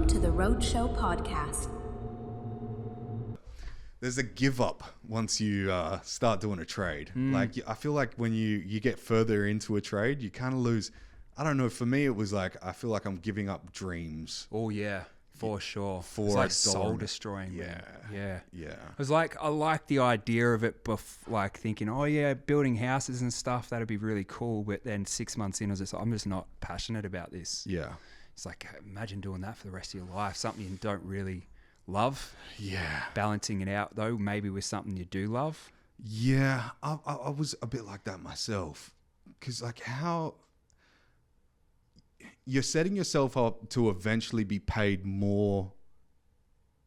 Welcome to the Roadshow Podcast. There's a give up once you start doing a trade. Like, I feel like when you get further into a trade, you kind of lose. I don't know. For me, it was like, I feel like I'm giving up dreams. Oh yeah, for sure. For it's like $1. soul destroying. Yeah. Yeah. Yeah. I was like, I like the idea of it, like thinking, oh yeah, building houses and stuff, that'd be really cool. But then 6 months in, I was just, I'm just not passionate about this. Yeah. It's like, imagine doing that for the rest of your life, something you don't really love. Yeah. Balancing it out though, maybe with something you do love. Yeah. I was a bit like that myself. Because like how you're setting yourself up to eventually be paid more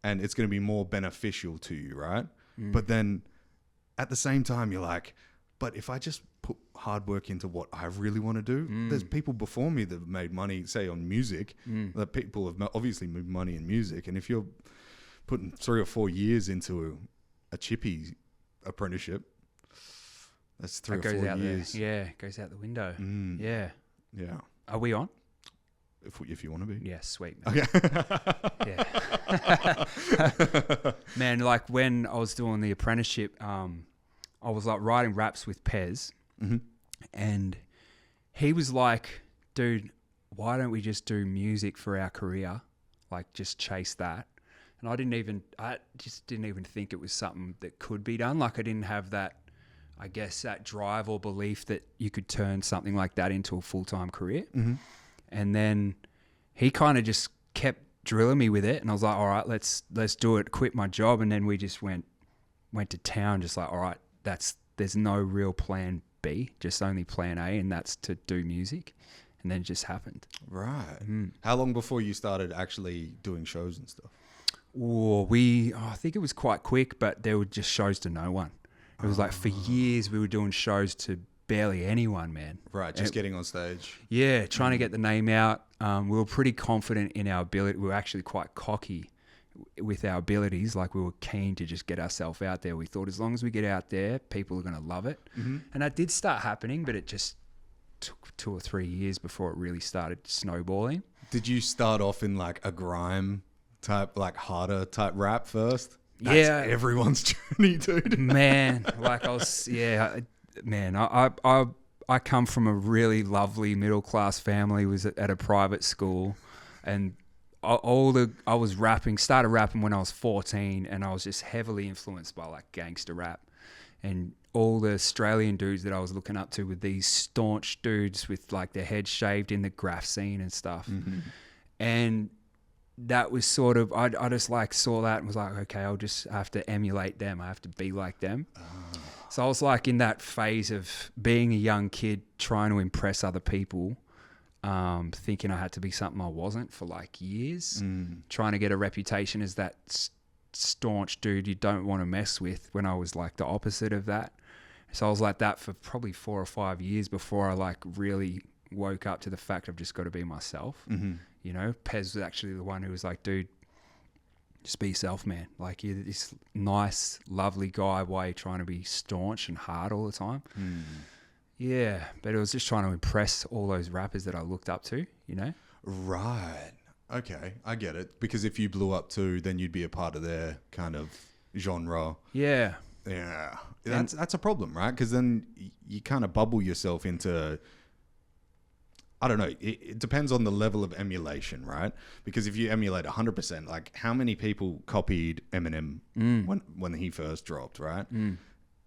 and it's going to be more beneficial to you, right? But then at the same time, you're like, but if I just put hard work into what I really want to do, there's people before me that have made money, say on music, that people have obviously made money in music. And if you're putting 3 or 4 years into a chippy apprenticeship, that's 3 or 4 years. Yeah, it goes out the window. Yeah. Yeah. Are we on? If you want to be. Yeah, sweet. Man. Okay. Yeah. Man, like when I was doing the apprenticeship, I was like writing raps with Pez, and he was like, dude, why don't we just do music for our career? Like just chase that. And I just didn't even think it was something that could be done. Like I didn't have that, I guess, that drive or belief that you could turn something like that into a full-time career. And then he kind of just kept drilling me with it. And I was like, all right, let's do it. Quit my job. And then we just went to town, just like, all right, there's no real plan B, just only plan A. And that's to do music. And then it just happened. Right. How long before you started actually doing shows and stuff? Oh, I think it was quite quick, but there were just shows to no one. It was like for years we were doing shows to barely anyone, man. Right, just getting on stage. Yeah, trying to get the name out. We were pretty confident in our ability. We were actually quite cocky with our abilities. Like we were keen to just get ourselves out there. We thought as long as we get out there, people are going to love it. And that did start happening, but it just took 2 or 3 years before it really started snowballing. Did you start off in like a grime type, like harder type rap first? That's everyone's journey, dude. Man, like I come from a really lovely middle class family. Was at a private school, and I was started rapping when I was 14, and I was just heavily influenced by like gangster rap, and all the Australian dudes that I was looking up to were these staunch dudes with like their heads shaved in the graph scene and stuff, and that was sort of, I just like saw that and was like, okay, I'll just have to emulate them. I have to be like them. So I was like in that phase of being a young kid, trying to impress other people, thinking I had to be something I wasn't for like years, trying to get a reputation as that staunch dude you don't want to mess with, when I was like the opposite of that. So I was like that for probably 4 or 5 years before I like really woke up to the fact I've just got to be myself. You know, Pez was actually the one who was like, dude, just be yourself, man. Like you're this nice, lovely guy. Why are you trying to be staunch and hard all the time? Yeah, but it was just trying to impress all those rappers that I looked up to, you know? Right. Okay, I get it. Because if you blew up too, then you'd be a part of their kind of genre. Yeah. Yeah. That's a problem, right? Because then you kind of bubble yourself into... I don't know. It depends on the level of emulation, right? Because if you emulate 100%, like how many people copied Eminem when he first dropped, right?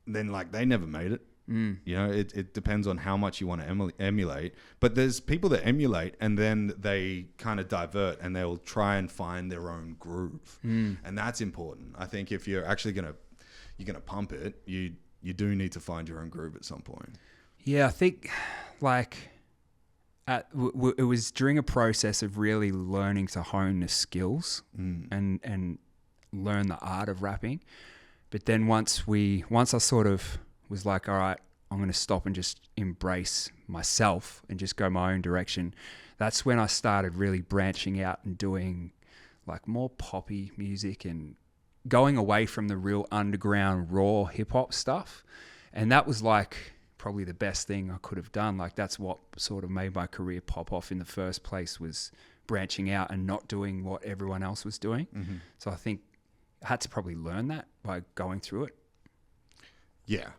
Then like they never made it. You know, it depends on how much you want to emulate. But there's people that emulate and then they kind of divert and they'll try and find their own groove, and that's important. I think if you're actually gonna pump it, you do need to find your own groove at some point. Yeah, I think like. It was during a process of really learning to hone the skills and learn the art of rapping. But then once I sort of was like, all right, I'm going to stop and just embrace myself and just go my own direction. That's when I started really branching out and doing like more poppy music and going away from the real underground raw hip hop stuff. And that was like probably the best thing I could have done. Like that's what sort of made my career pop off in the first place, was branching out and not doing what everyone else was doing. Mm-hmm. So I think I had to probably learn that by going through it. Yeah.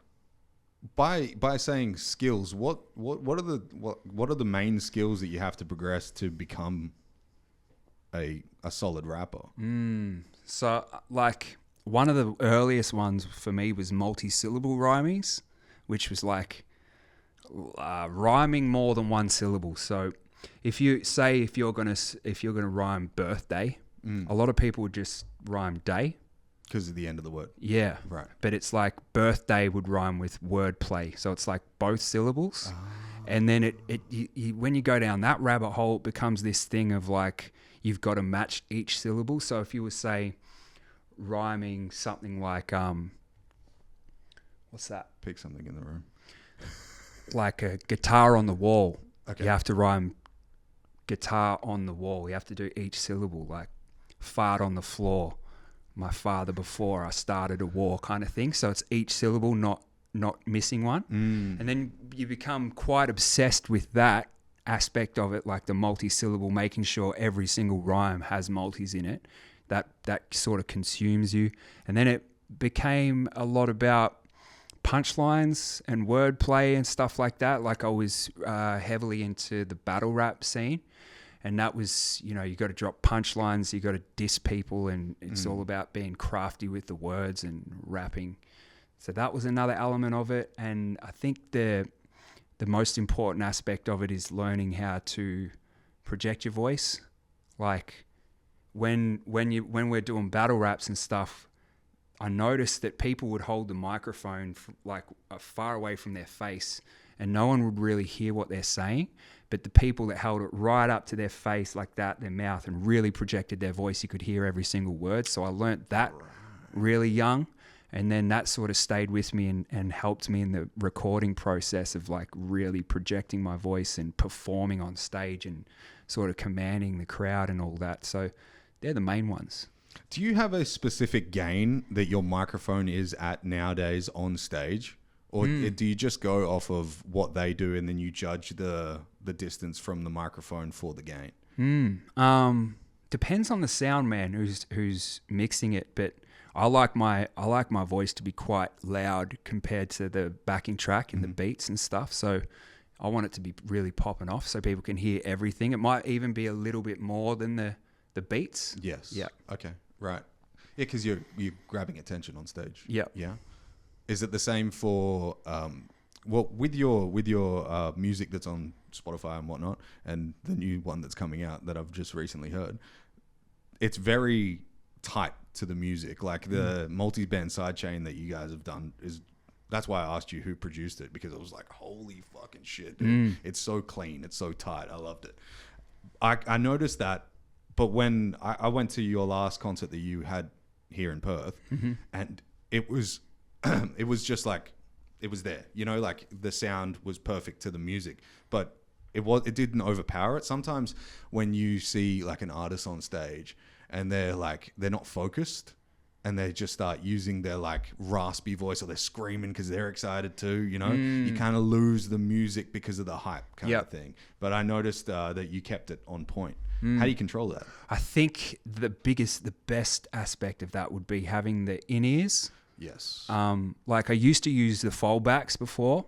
By saying skills, what are the main skills that you have to progress to become a solid rapper? So like one of the earliest ones for me was multi-syllable rhymings, which was like rhyming more than one syllable. So if you're gonna rhyme birthday, a lot of people would just rhyme day. Because of the end of the word. Yeah. Right. But it's like birthday would rhyme with wordplay. So it's like both syllables. And then when you go down that rabbit hole, it becomes this thing of like, you've got to match each syllable. So if you were, say, rhyming something like, what's that? Pick something in the room. Like a guitar on the wall. Okay. You have to rhyme guitar on the wall. You have to do each syllable, like fart on the floor. My father before I started a war kind of thing. So it's each syllable, not missing one. And then you become quite obsessed with that aspect of it, like the multi-syllable, making sure every single rhyme has multis in it. That sort of consumes you. And then it became a lot about punchlines and wordplay and stuff like that. Like I was heavily into the battle rap scene. And that was, you got to drop punchlines, you got to diss people, and it's all about being crafty with the words and rapping. So that was another element of it. And I think the most important aspect of it is learning how to project your voice. Like when we're doing battle raps and stuff, I noticed that people would hold the microphone far away from their face, and no one would really hear what they're saying. But the people that held it right up to their face like that, their mouth, and really projected their voice, you could hear every single word. So I learnt that really young. And then that sort of stayed with me and helped me in the recording process of like really projecting my voice and performing on stage and sort of commanding the crowd and all that. So they're the main ones. Do you have a specific gain that your microphone is at nowadays on stage? Or do you just go off of what they do and then you judge the distance from the microphone for the gain? Depends on the sound man who's mixing it, but I like my voice to be quite loud compared to the backing track and the beats and stuff. So I want it to be really popping off so people can hear everything. It might even be a little bit more than the beats. Yes. Yeah. Okay. Right. Yeah, because you're grabbing attention on stage. Yeah. Yeah. Is it the same for with your music that's on Spotify and whatnot, and the new one that's coming out that I've just recently heard? It's very tight to the music, like the multi-band sidechain that you guys have done that's why I asked you who produced it, because it was like, holy fucking shit, dude. It's so clean, it's so tight. I loved it. I noticed that, but when I went to your last concert that you had here in Perth, and it was it was just like, it was there, like the sound was perfect to the music, but it didn't overpower it. Sometimes when you see like an artist on stage and they're not focused and they just start using their like raspy voice, or they're screaming because they're excited too, you kind of lose the music because of the hype kind of thing. But I noticed that you kept it on point. How do you control that? I think the best aspect of that would be having the in-ears. Yes. Like I used to use the foldbacks before,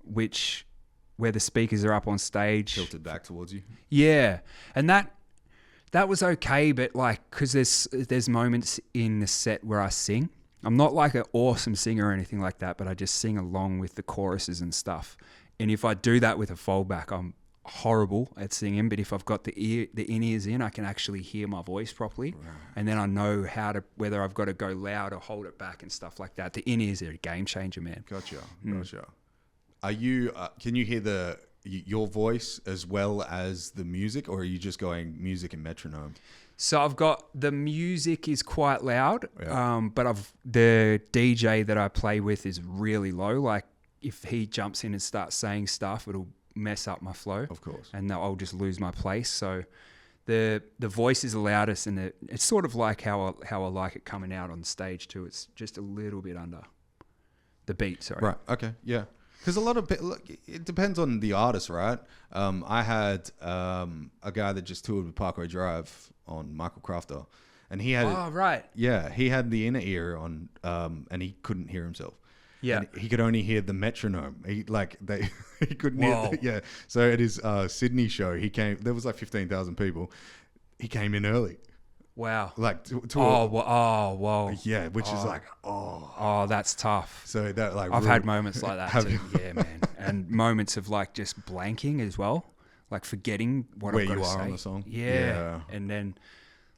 where the speakers are up on stage. Tilted back towards you. Yeah. And that was okay, but like, cause there's moments in the set where I sing. I'm not like an awesome singer or anything like that, but I just sing along with the choruses and stuff. And if I do that with a foldback, I'm horrible at singing. But if I've got the in-ears in, I can actually hear my voice properly. Right. And then I know whether I've got to go loud or hold it back and stuff like that. The in-ears are a game changer, man. Gotcha. Are you, can you hear your voice as well as the music, or are you just going music and metronome? So I've got, the music is quite loud, but the DJ that I play with is really low. Like if he jumps in and starts saying stuff, it'll mess up my flow. Of course. And I'll just lose my place. So the voice is the loudest, and it's sort of like how I like it coming out on stage too. It's just a little bit under the beat, sorry. Right. Okay. Yeah. Because a lot of look, it depends on the artist, right? I had a guy that just toured with Parkway Drive on Michael Crafter, and he had he had the inner ear on, and he couldn't hear himself. Yeah, and he could only hear the metronome. He couldn't hear. So at his Sydney show, he came. There was like 15,000 people. He came in early. Wow. Like whoa. Yeah, which is like that's tough. So that like I've had moments like that too. Yeah, man. And moments of like just blanking as well, like forgetting what where I've got you to are say. on the song. Yeah. And then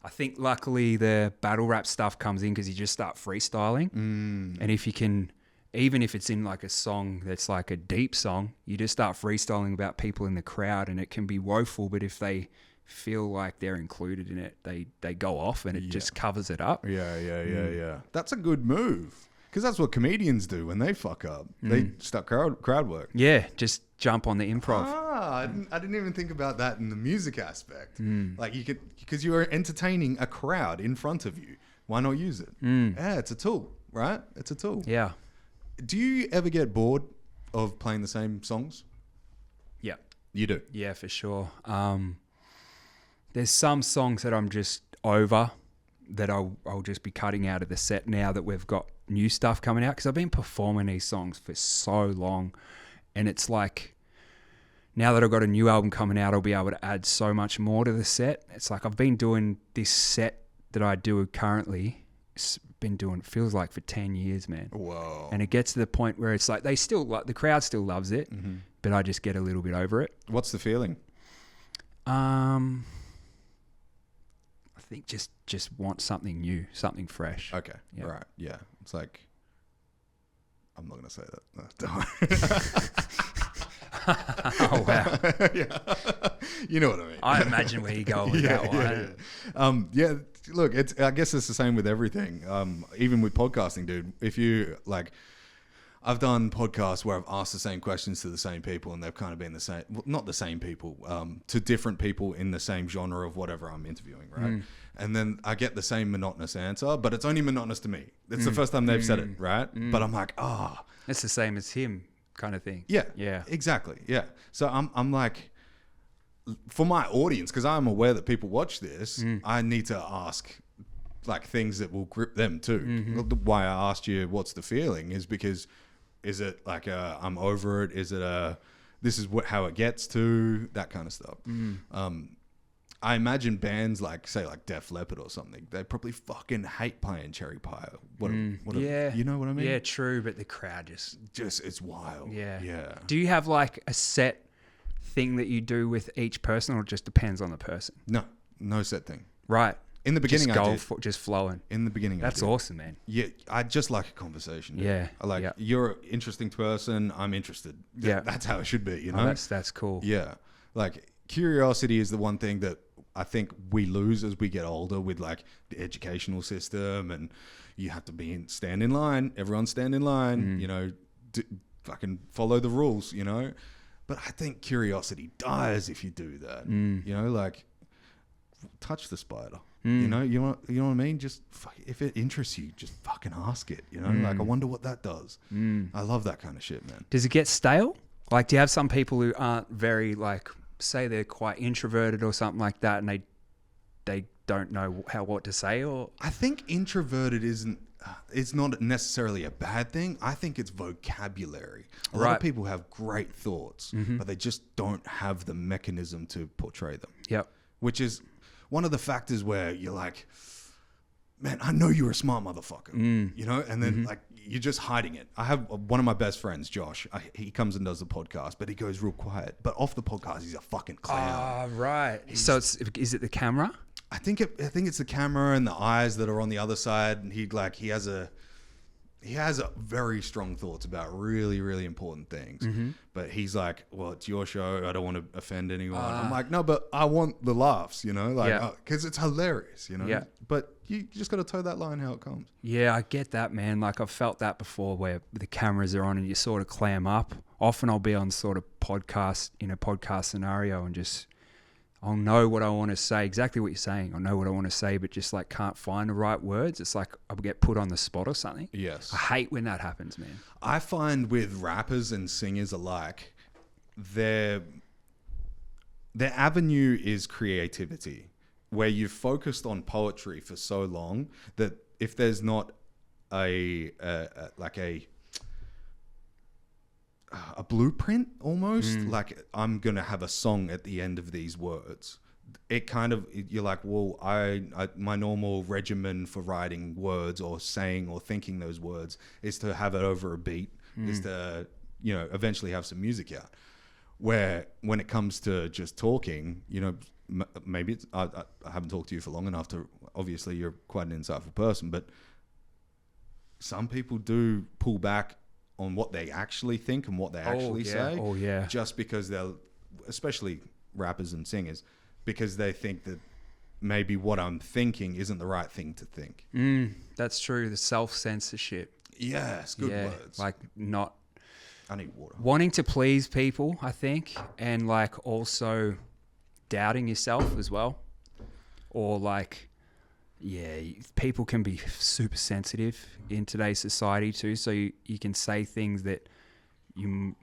I think luckily the battle rap stuff comes in because you just start freestyling. And if you can, even if it's in like a song that's like a deep song, you just start freestyling about people in the crowd, and it can be woeful, but if they feel like they're included in it, they go off, and it just covers it up. Yeah. That's a good move, because that's what comedians do when they fuck up. They start crowd work. Yeah, just jump on the improv. I didn't even think about that in the music aspect. Like you could, because you are entertaining a crowd in front of you. Why not use it? Yeah, it's a tool, right? It's a tool. Yeah. Do you ever get bored of playing the same songs? Yeah. You do? Yeah, for sure. There's some songs that I'm just over, that I'll just be cutting out of the set now that we've got new stuff coming out, because I've been performing these songs for so long, and it's like now that I've got a new album coming out, I'll be able to add so much more to the set. It's like I've been doing this set that I do currently, feels like for 10 years, man. Whoa. And it gets to the point where it's like the crowd still loves it, but I just get a little bit over it. What's the feeling? I think just want something new, something fresh. Okay. Yeah. Right. Yeah. It's like, I'm not going to say that. No, don't. Oh, wow. Yeah. You know what I mean. I imagine where you go with that one. Yeah. Look, I guess it's the same with everything. Even with podcasting, dude. If you like, I've done podcasts where I've asked the same questions to the same people, and they've kind of been the same, well, not the same people, to different people in the same genre of whatever I'm interviewing, right? And then I get the same monotonous answer, but it's only monotonous to me. It's the first time they've said it, right? But I'm like, It's the same as him kind of thing. Yeah, exactly. Yeah. So I'm like, for my audience, because I'm aware that people watch this, I need to ask like things that will grip them too. Why I asked you what's the feeling is because, is it like I'm over it? Is it this is how it gets to, that kind of stuff. I imagine bands like, say, like Def Leppard or something, they probably fucking hate playing Cherry Pie. You know what I mean? Yeah, true, but the crowd just it's wild. Yeah. Do you have like a set thing that you do with each person, or it just depends on the person? No set thing. Right. In the beginning, just flowing. In the beginning, that's awesome, man. Yeah, I just like a conversation. Dude. Yeah, I like you're an interesting person. I'm interested. Yeah, that's how it should be. You know, that's cool. Yeah, like curiosity is the one thing that I think we lose as we get older with like the educational system, and you have to stand in line. Everyone stand in line. You know, fucking follow the rules. You know, but I think curiosity dies if you do that. You know, like touch the spider. You know what I mean? Just if it interests you, just fucking ask it. You know, like I wonder what that does. I love that kind of shit, man. Does it get stale? Like, do you have some people who aren't very like, say they're quite introverted or something like that, and they don't know what to say? Or I think introverted isn't. It's not necessarily a bad thing. I think it's vocabulary. A lot of people have great thoughts, but they just don't have the mechanism to portray them. Yep. Which is one of the factors where you're like, man, I know you're a smart motherfucker, you know? And then like, you're just hiding it. I have one of my best friends, Josh. He comes and does the podcast, but he goes real quiet. But off the podcast, he's a fucking clown. Right. So is it the camera? I think it's the camera and the eyes that are on the other side. And he has a very strong thoughts about really, really important things. But he's like, well, it's your show. I don't want to offend anyone. I'm like, no, but I want the laughs, you know, like, because it's hilarious, you know. Yeah. But you just got to toe that line how it comes. Yeah, I get that, man. Like, I've felt that before where the cameras are on and you sort of clam up. Often I'll be on sort of in a podcast scenario, and just I'll know what I want to say, exactly what you're saying. I know what I want to say, but just like can't find the right words. It's like I'll get put on the spot or something. Yes. I hate when that happens, man. I find with rappers and singers alike, their avenue is creativity, where you've focused on poetry for so long that if there's not a blueprint almost, like I'm gonna have a song at the end of these words, it kind of, you're like, well, I my normal regimen for writing words or saying or thinking those words is to have it over a beat, is to, you know, eventually have some music out. Where when it comes to just talking, you know, maybe it's, I haven't talked to you for long enough to, obviously you're quite an insightful person, but some people do pull back on what they actually think and what they actually say. Oh, yeah. Just because they'll, especially rappers and singers, because they think that maybe what I'm thinking isn't the right thing to think. That's true. The self-censorship. Yes, good words. Like not I need water. wanting to please people, I think, and like also doubting yourself as well. Or like, yeah, people can be super sensitive in today's society too. So you can say things that you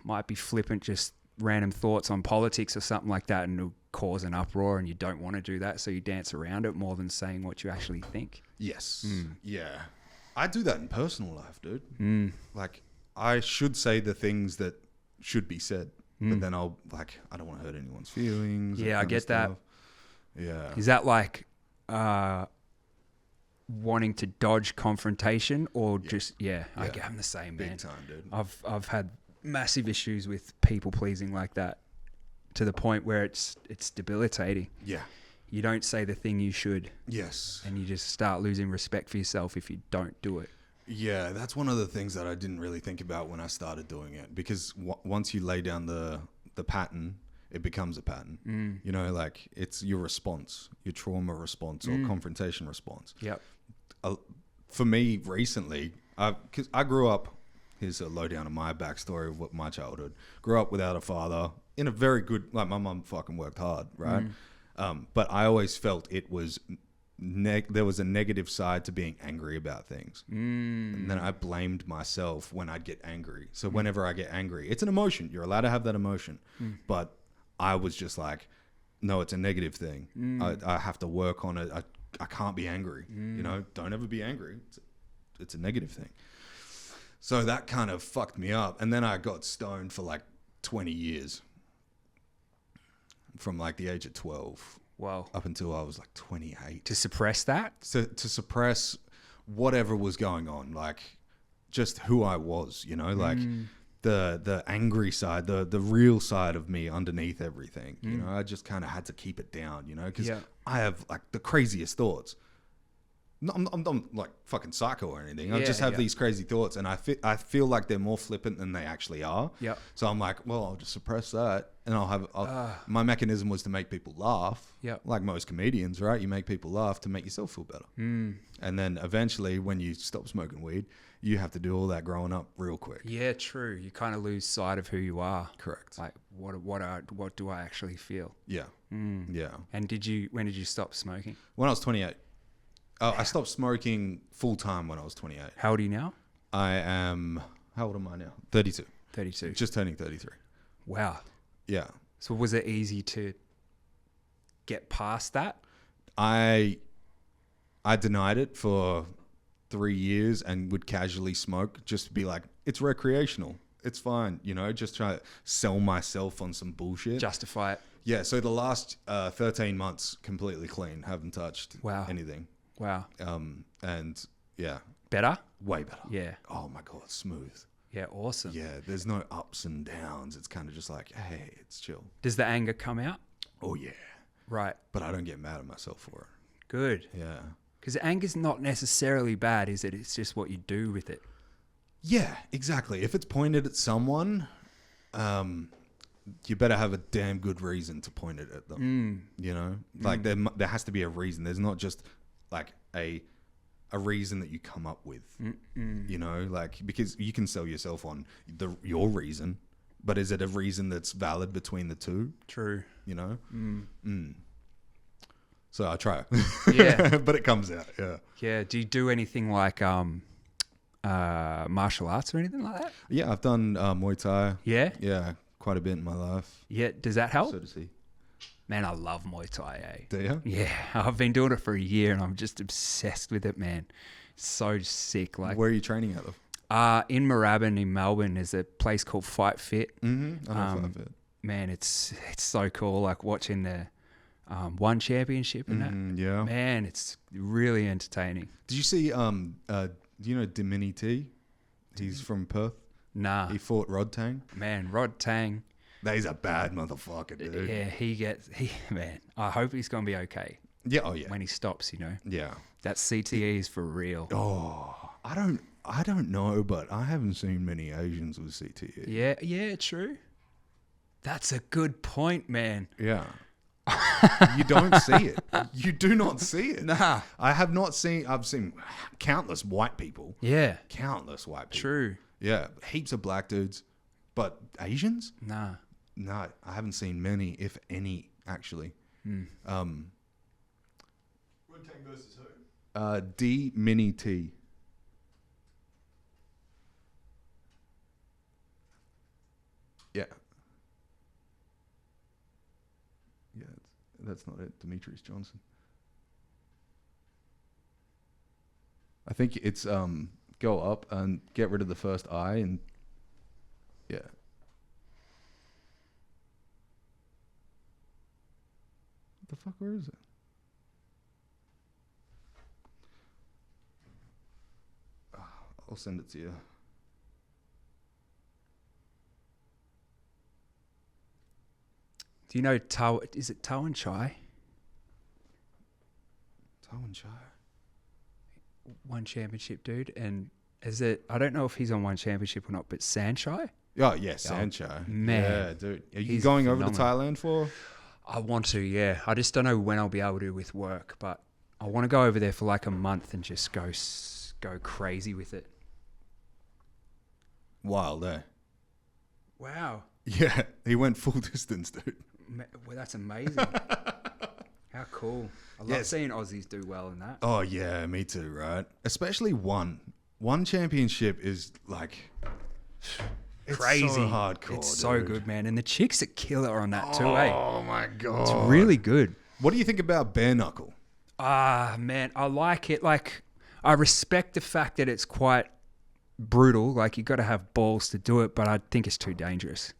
might be flippant, just random thoughts on politics or something like that, and it'll cause an uproar, and you don't want to do that. So you dance around it more than saying what you actually think. Yes. Yeah. I do that in personal life, dude. Like, I should say the things that should be said, but then I'll, like, I don't want to hurt anyone's feelings. Yeah, I get that. Yeah. Is that like wanting to dodge confrontation or just, I'm the same, man. Big time, dude. I've had massive issues with people pleasing like that, to the point where it's debilitating. Yeah. You don't say the thing you should. Yes. And you just start losing respect for yourself if you don't do it. Yeah, that's one of the things that I didn't really think about when I started doing it, because once you lay down the pattern, it becomes a pattern. You know, like it's your response, your trauma response or confrontation response. Yep. For me recently, because I grew up, here's a lowdown of my backstory of what my childhood. Grew up without a father in a very good, like my mum fucking worked hard, right? But I always felt it was, there was a negative side to being angry about things. And then I blamed myself when I'd get angry. So whenever I get angry, it's an emotion. You're allowed to have that emotion. But I was just like, no, it's a negative thing. I have to work on it. I can't be angry. You know, don't ever be angry. It's a negative thing. So that kind of fucked me up. And then I got stoned for like 20 years. From like the age of 12. Wow. Up until I was like 28. To suppress that? To suppress whatever was going on. Like just who I was, you know, like the angry side, the real side of me underneath everything. You know, I just kind of had to keep it down, you know, because I have like the craziest thoughts. No, I'm like fucking psycho or anything. I just have these crazy thoughts, and I feel like they're more flippant than they actually are. Yeah. So I'm like, well, I'll just suppress that, and my mechanism was to make people laugh. Yeah. Like most comedians, right? You make people laugh to make yourself feel better. And then eventually, when you stop smoking weed, you have to do all that growing up real quick. Yeah, true. You kind of lose sight of who you are. Correct. Like what do I actually feel? Yeah. Yeah. And when did you stop smoking? When I was 28. Oh, I stopped smoking full time when I was 28. How old are you now? I am, how old am I now? 32. 32. Just turning 33. Wow. Yeah. So was it easy to get past that? I denied it for 3 years and would casually smoke, just to be like, it's recreational. It's fine. You know, just try to sell myself on some bullshit. Justify it. Yeah. So the last 13 months, completely clean. Haven't touched anything. Wow. And yeah. Better? Way better. Yeah. Oh my God. Smooth. Yeah. Awesome. Yeah. There's no ups and downs. It's kind of just like, hey, it's chill. Does the anger come out? Oh yeah. Right. But I don't get mad at myself for it. Good. Yeah. Because anger's not necessarily bad, is it? It's just what you do with it. Yeah, exactly. If it's pointed at someone, you better have a damn good reason to point it at them. You know, like there has to be a reason. There's not just like a reason that you come up with. You know, like because you can sell yourself on your reason, but is it a reason that's valid between the two? True. You know? So I try. Yeah. But it comes out, yeah. Yeah. Do you do anything like martial arts or anything like that? Yeah, I've done Muay Thai. Yeah? Yeah, quite a bit in my life. Yeah. Does that help? So to see. Man, I love Muay Thai, eh? Do you? Yeah. I've been doing it for a year and I'm just obsessed with it, man. It's so sick. Like, where are you training out of? in Moorabbin in Melbourne, there's a place called Fight Fit. Mm-hmm. I know Fight Fit. Man, it's so cool. Like watching the One Championship and that. Yeah. Man, it's really entertaining. Did you see, do you know Dimini T? He's from Perth. Nah. He fought Rod Tang. Man, Rod Tang. He's a bad motherfucker, dude. Yeah, man, I hope he's going to be okay. Yeah, oh yeah. When he stops, you know. Yeah. That CTE is for real. Oh, I don't know, but I haven't seen many Asians with CTE. Yeah, true. That's a good point, man. Yeah. You don't see it. You do not see it. Nah. I've seen countless white people. Yeah. Countless white people. True. Yeah. Heaps of black dudes. But Asians? Nah. No, I haven't seen many, if any, actually. Red Tang versus who? D Mini T. Yeah. Yeah, that's not it. Demetrius Johnson. I think it's go up and get rid of the first eye and yeah. What the fuck? Where is it? I'll send it to you. Do you know is it Tao and Chai? Tao and Chai. One Championship dude, and is it? I don't know if he's on One Championship or not, but Sanchai. Oh yeah, Sanchai. Man. Yeah, dude. Are you He's going over to phenomenal. Thailand for? I want to, yeah. I just don't know when I'll be able to with work, but I want to go over there for like a month and just go crazy with it. Wild, eh? Wow, Yeah, he went full distance, dude. well, that's amazing. How cool! I love Yes. seeing Aussies do well in that. Oh yeah, me too, right? Especially one championship is like it's Crazy, so hardcore. It's so dude. good, man. And the chicks are killer on that too, eh? Oh my god, It's really good. What do you think about bare knuckle? Ah, man, I like it. Like, I respect the fact that it's quite brutal. Like, you got to have balls to do it, but I think it's too dangerous.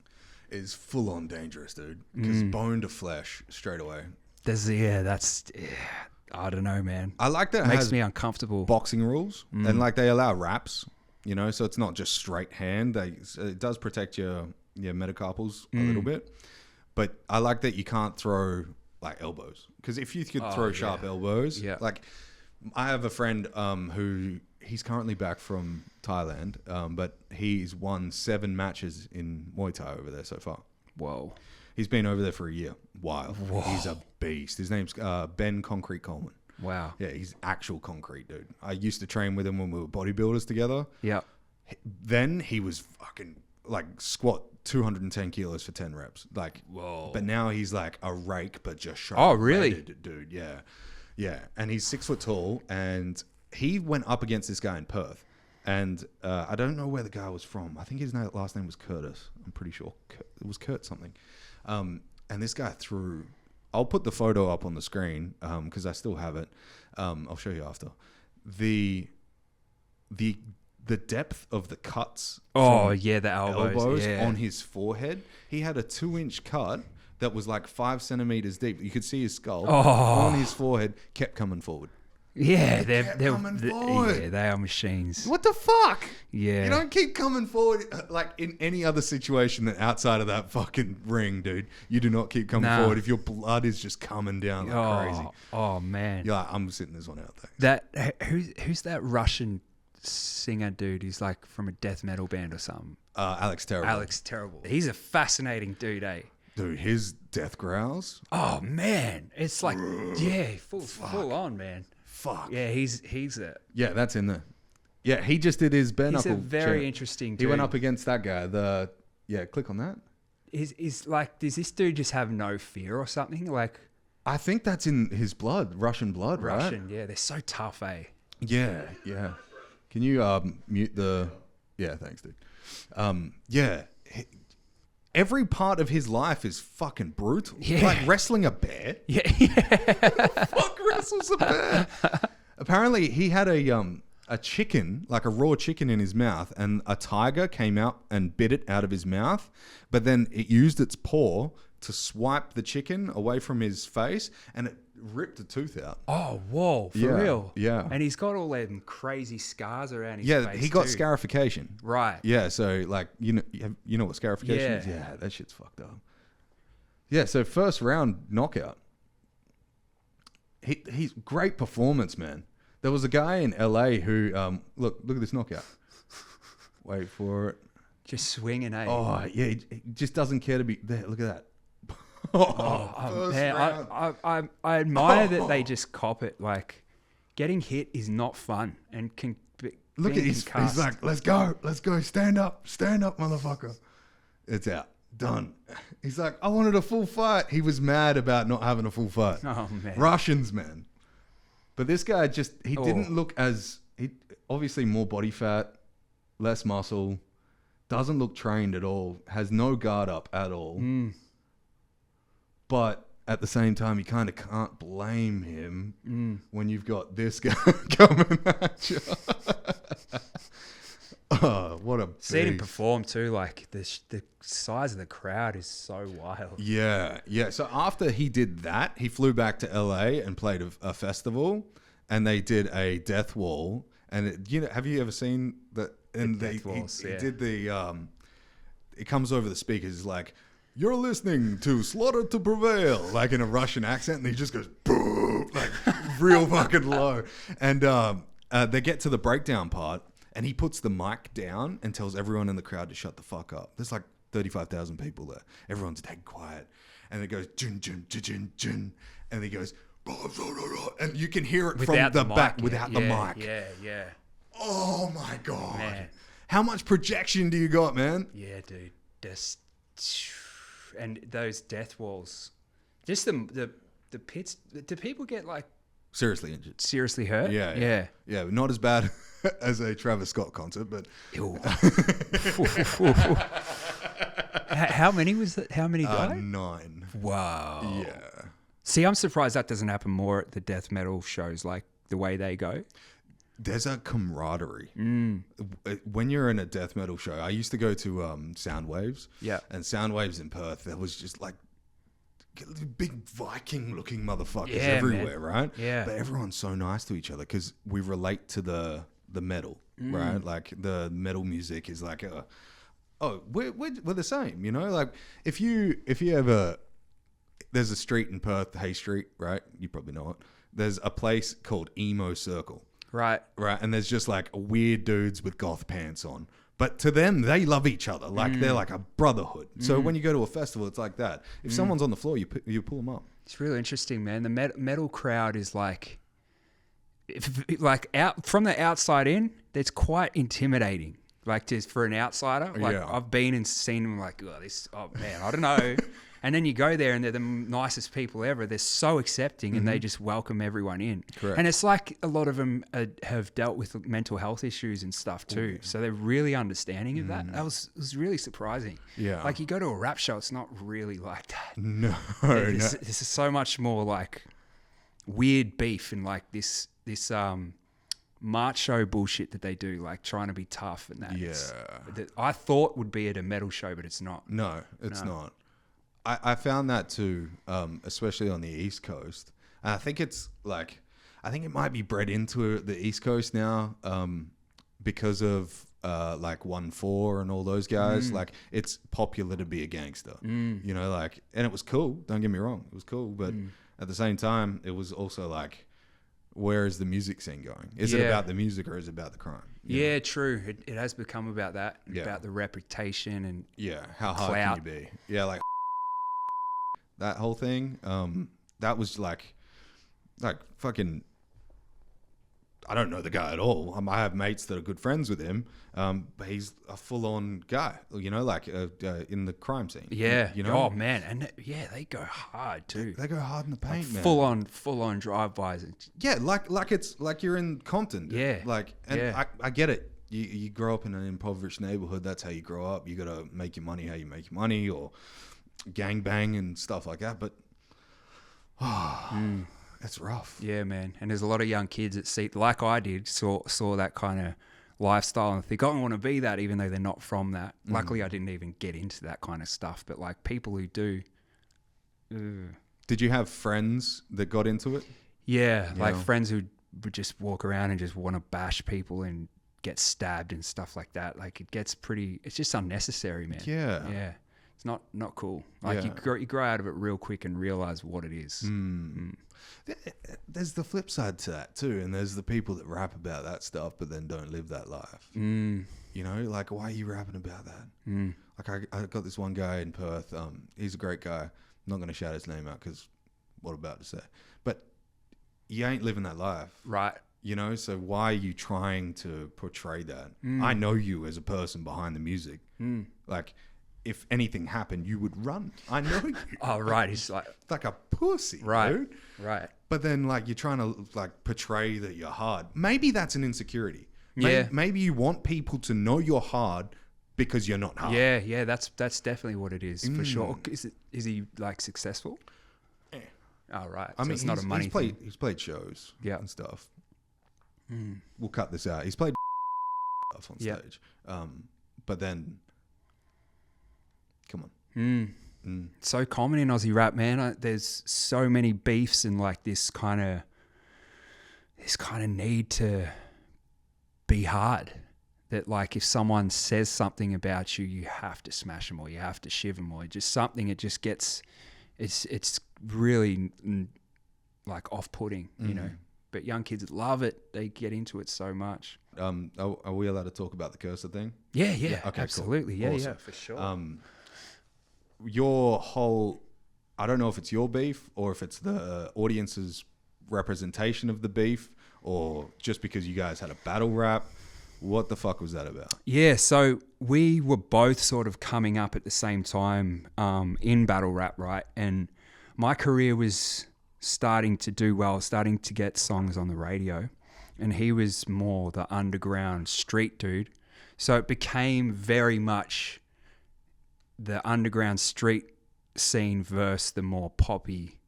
It's full on dangerous, dude. Because bone to flesh straight away. I don't know, man. I like that it Makes has me uncomfortable. boxing rules and like they allow wraps, you know, so it's not just straight hand. It does protect your metacarpals a little bit, but I like that you can't throw like elbows, because if you could throw sharp elbows, like I have a friend who he's currently back from Thailand, but he's won 7 matches in Muay Thai over there so far. Whoa. He's been over there for a year. Wild. He's a beast. His name's Ben Concrete Coleman. Wow. Yeah, he's actual concrete, dude. I used to train with him when we were bodybuilders together. Yeah. Then he was fucking like squat 210 kilos for 10 reps. Like, whoa. But now he's like a rake, but just sharp. Oh, really? Dude, yeah. Yeah. And he's 6 foot tall, and he went up against this guy in Perth. And I don't know where the guy was from. I think his last name was Curtis. I'm pretty sure. It was Kurt something. And this guy threw... I'll put the photo up on the screen because I still have it. I'll show you after. The depth of the cuts. Oh, from yeah, the elbows. Yeah. on his forehead. He had a 2-inch cut that was like 5 centimeters deep. You could see his skull on his forehead. Kept coming forward. Yeah, they're coming forward. Yeah, they are machines. What the fuck? Yeah. You don't keep coming forward like in any other situation than outside of that fucking ring, dude. You do not keep coming forward if your blood is just coming down like crazy. Oh man. You're like, I'm sitting this one out there. That who's that Russian singer dude? He's like from a death metal band or something. Alex Terrible. Alex Terrible. He's a fascinating dude, eh? Dude, his death growls. Oh man, it's like full on, man. Fuck. Yeah, he's a That's in there. Yeah, he just did his bare he's knuckle. a very champ. interesting dude. He went up against that guy, the Yeah, click on that. Is like, does this dude just have no fear or something? Like I think that's in his blood, Russian blood, right? Russian, yeah, they're so tough, eh? Yeah, yeah. Can you mute the? Yeah, thanks, dude. Yeah. Every part of his life is fucking brutal. Yeah. Like wrestling a bear. Yeah. Fuck wrestles a bear. Apparently, he had a chicken, like a raw chicken in his mouth, and a tiger came out and bit it out of his mouth, but then it used its paw to swipe the chicken away from his face, and it ripped a tooth out. Oh, whoa, for Yeah, real? yeah. And he's got all them crazy scars around his Yeah, face he got too. scarification. Right. Yeah, so like you know what scarification is? Yeah. Yeah, that shit's fucked up. Yeah, so first round knockout. He's great performance, man. There was a guy in LA who look at this knockout. Wait for it. Just swinging, eh? Oh yeah, he just doesn't care to be there. Look at that. Oh, man, I admire that they just cop it. Like, getting hit is not fun and can be, Look at being his. concussed. He's like, let's go, stand up, motherfucker. It's out, done. He's like, I wanted a full fight. He was mad about not having a full fight. Oh man, Russians, man. But this guy just, he Oh. didn't look as, he obviously more body fat, less muscle, doesn't look trained at all, has no guard up at all. But at the same time, you kind of can't blame him when you've got this guy coming at you. Oh, what a seeing him beast. perform too. Like the size of the crowd is so wild. Yeah, yeah. So after he did that, he flew back to LA and played a festival, and they did a death wall. And have you ever seen that? And Death walls, he yeah. did the. It comes over the speakers. It's like, you're listening to Slaughter to Prevail, like in a Russian accent, and he just goes boom, like real fucking low. And they get to the breakdown part, and he puts the mic down and tells everyone in the crowd to shut the fuck up. There's like 35,000 people there. Everyone's dead quiet. And it goes, jun, jun, jun, jun, jun. And he goes, and you can hear it Without from the back mic, without the yeah, mic. Yeah. Oh my God. Man. How much projection do you got, man? Yeah, dude. Just and those death walls. Just the pits. Do people get like Seriously injured. seriously hurt? Yeah. Not as bad as a Travis Scott concert, but Ew. How many was that? How many died? 9. Wow. Yeah. See, I'm surprised that doesn't happen more at the death metal shows, like the way they go. There's a camaraderie. When you're in a death metal show, I used to go to Soundwaves. Yeah. And Soundwaves in Perth, there was just like big Viking looking motherfuckers Yeah, everywhere, man. right? Yeah. But everyone's so nice to each other because we relate to the metal, right? Like the metal music is like, we're the same, you know? Like if you ever, there's a street in Perth, Hay Street, right? You probably know it. There's a place called Emo Circle. Right. Right, and there's just like weird dudes with goth pants on. But to them, they love each other. Like they're like a brotherhood. So when you go to a festival, it's like that. If someone's on the floor, you pull them up. It's really interesting, man. The metal crowd is like out from the outside in, it's quite intimidating. Like just for an outsider, like Yeah. I've been and seen them like, oh man, I don't know. And then you go there and they're the nicest people ever. They're so accepting and they just welcome everyone in. Correct. And it's like a lot of them have dealt with mental health issues and stuff too. So they're really understanding of that. It was really surprising. Yeah. Like you go to a rap show, it's not really like that. No, This is so much more like weird beef and like this macho bullshit that they do, like trying to be tough and that. That I thought would be at a metal show, but it's not. No, it's not. I found that too, especially on the East Coast. And I think it's like, I think it might be bred into the East Coast now because of like 1-4 and all those guys. Like it's popular to be a gangster, you know, like, and it was cool. Don't get me wrong. It was cool. But at the same time, it was also like, where is the music scene going? Is it about the music or is it about the crime? You know? True. It has become about that, Yeah. about the reputation and How hard clout. can you be? Yeah, like that whole thing. That was like fucking. I don't know the guy at all. I have mates that are good friends with him, but he's a full-on guy, you know, like in the crime scene. Yeah. You know? Oh man, and they go hard too. They go hard in the paint, man. Full on drive-bys. Yeah, like it's like you're in Compton. Dude. Yeah. Like, and Yeah. I get it. You grow up in an impoverished neighborhood. That's how you grow up. You got to make your money how you make your money, or gang bang and stuff like that. But it's rough. Yeah, man. And there's a lot of young kids that see, like I did, saw that kind of lifestyle and think, oh, I want to be that, even though they're not from that. Luckily, I didn't even get into that kind of stuff. But like people who do. Did you have friends that got into it? Yeah, like know? friends who would just walk around and just want to bash people and get stabbed and stuff like that. Like it gets pretty, it's just unnecessary, man. Yeah. Yeah. It's not cool. Like Yeah. you grow out of it real quick and realize what it is. There's the flip side to that too, and there's the people that rap about that stuff but then don't live that life. You know, like, why are you rapping about that? Like I got this one guy in Perth. He's a great guy. I'm not going to shout his name out because what I'm about to say, but you ain't living that life, Right. you know. So why are you trying to portray that? I know you as a person behind the music. Like, if anything happened, you would run. I know you. Oh, right. He's Like a pussy, right. dude. Right. But then, like, you're trying to like portray that you're hard. Maybe that's an insecurity. Yeah. Maybe you want people to know you're hard because you're not hard. Yeah. That's definitely what it is for sure. Is he like successful? Eh. Oh, right. I So mean, it's not a money thing. he's played shows, Yeah. and stuff. We'll cut this out. He's played stuff on Yeah. stage. But then, come on. So common in Aussie rap, man. There's so many beefs and like this kind of need to be hard. That like if someone says something about you, you have to smash them or you have to shiv them or just something. It just gets, it's really like off-putting, you know. But young kids love it. They get into it so much. Are we allowed to talk about the cursor thing? Yeah, Okay, cool. absolutely. Yeah, Awesome. for sure. Your whole, I don't know if it's your beef or if it's the audience's representation of the beef or just because you guys had a battle rap. What the fuck was that about? Yeah, so we were both sort of coming up at the same time in battle rap, right? And my career was starting to do well, starting to get songs on the radio. And he was more the underground street dude. So it became very much the underground street scene versus the more poppy,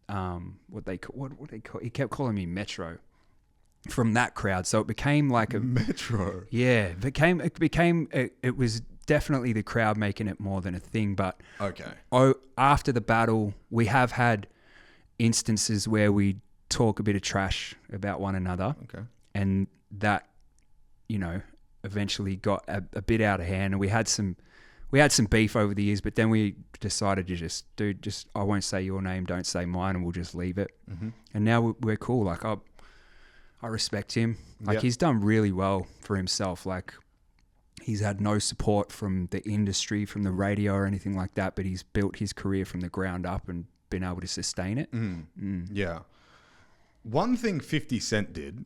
what they call, he kept calling me Metro. From that crowd, so it became like a Metro. Yeah, it was definitely the crowd making it more than a thing. But Okay. After the battle, we have had instances where we talk a bit of trash about one another, Okay. and that, you know, eventually got a bit out of hand, and we had some beef over the years. But then we decided to just I won't say your name, don't say mine, and we'll just leave it. And now we're cool. Like I respect him. Like Yep. he's done really well for himself. Like he's had no support from the industry, from the radio or anything like that, but he's built his career from the ground up and been able to sustain it. Yeah. One thing 50 Cent did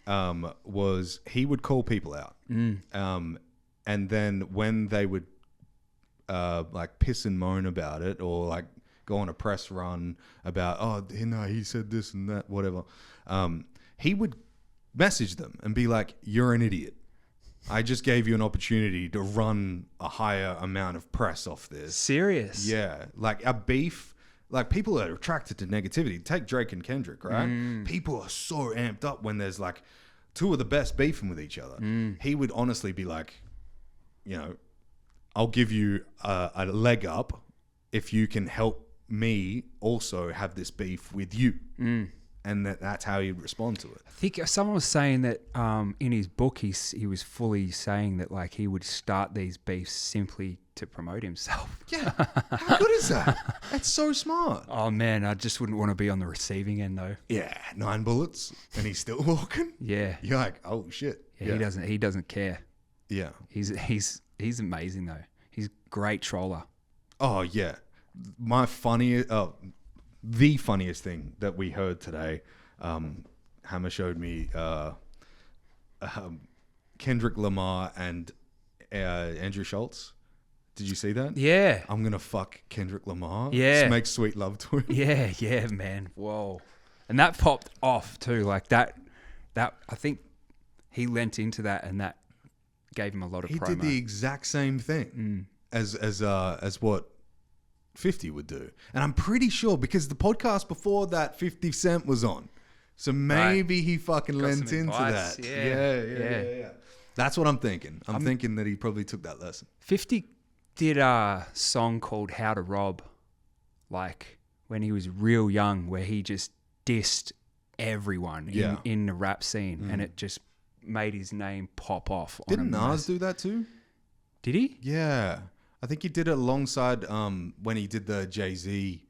was he would call people out. And then when they would like piss and moan about it or like go on a press run about, oh, you know, he said this and that, whatever, he would message them and be like, you're an idiot. I just gave you an opportunity to run a higher amount of press off this. Serious? Yeah. Like a beef, like people are attracted to negativity. Take Drake and Kendrick, right? People are so amped up when there's like two of the best beefing with each other. He would honestly be like, you know, I'll give you a leg up if you can help me also have this beef with you. And that's how he'd respond to it. I think someone was saying that in his book, he was fully saying that like he would start these beefs simply to promote himself. Yeah. How good is that? That's so smart. Oh man, I just wouldn't want to be on the receiving end though. Yeah. 9 bullets and he's still walking. Yeah. You're like, oh shit. Yeah. He doesn't care. Yeah. He's amazing though. He's a great troller. Oh yeah. The funniest thing that we heard today, Hammer showed me Kendrick Lamar and Andrew Schultz. Did you see that? Yeah. I'm gonna fuck Kendrick Lamar. Yeah. Just make sweet love to him. Yeah, man. Whoa. And that popped off too. Like that I think he lent into that, and that gave him a lot of He promo. did the exact same thing as what 50 would do. And I'm pretty sure because the podcast before that 50 Cent was on. So maybe he fucking lent some into advice. that. Yeah. Yeah. That's what I'm thinking. I'm thinking that he probably took that lesson. 50 did a song called How to Rob, like when he was real young, where he just dissed everyone in the rap scene, and it just made his name pop off. Didn't Nas do that too? Did he? Yeah. I think he did it alongside when he did the Jay-Z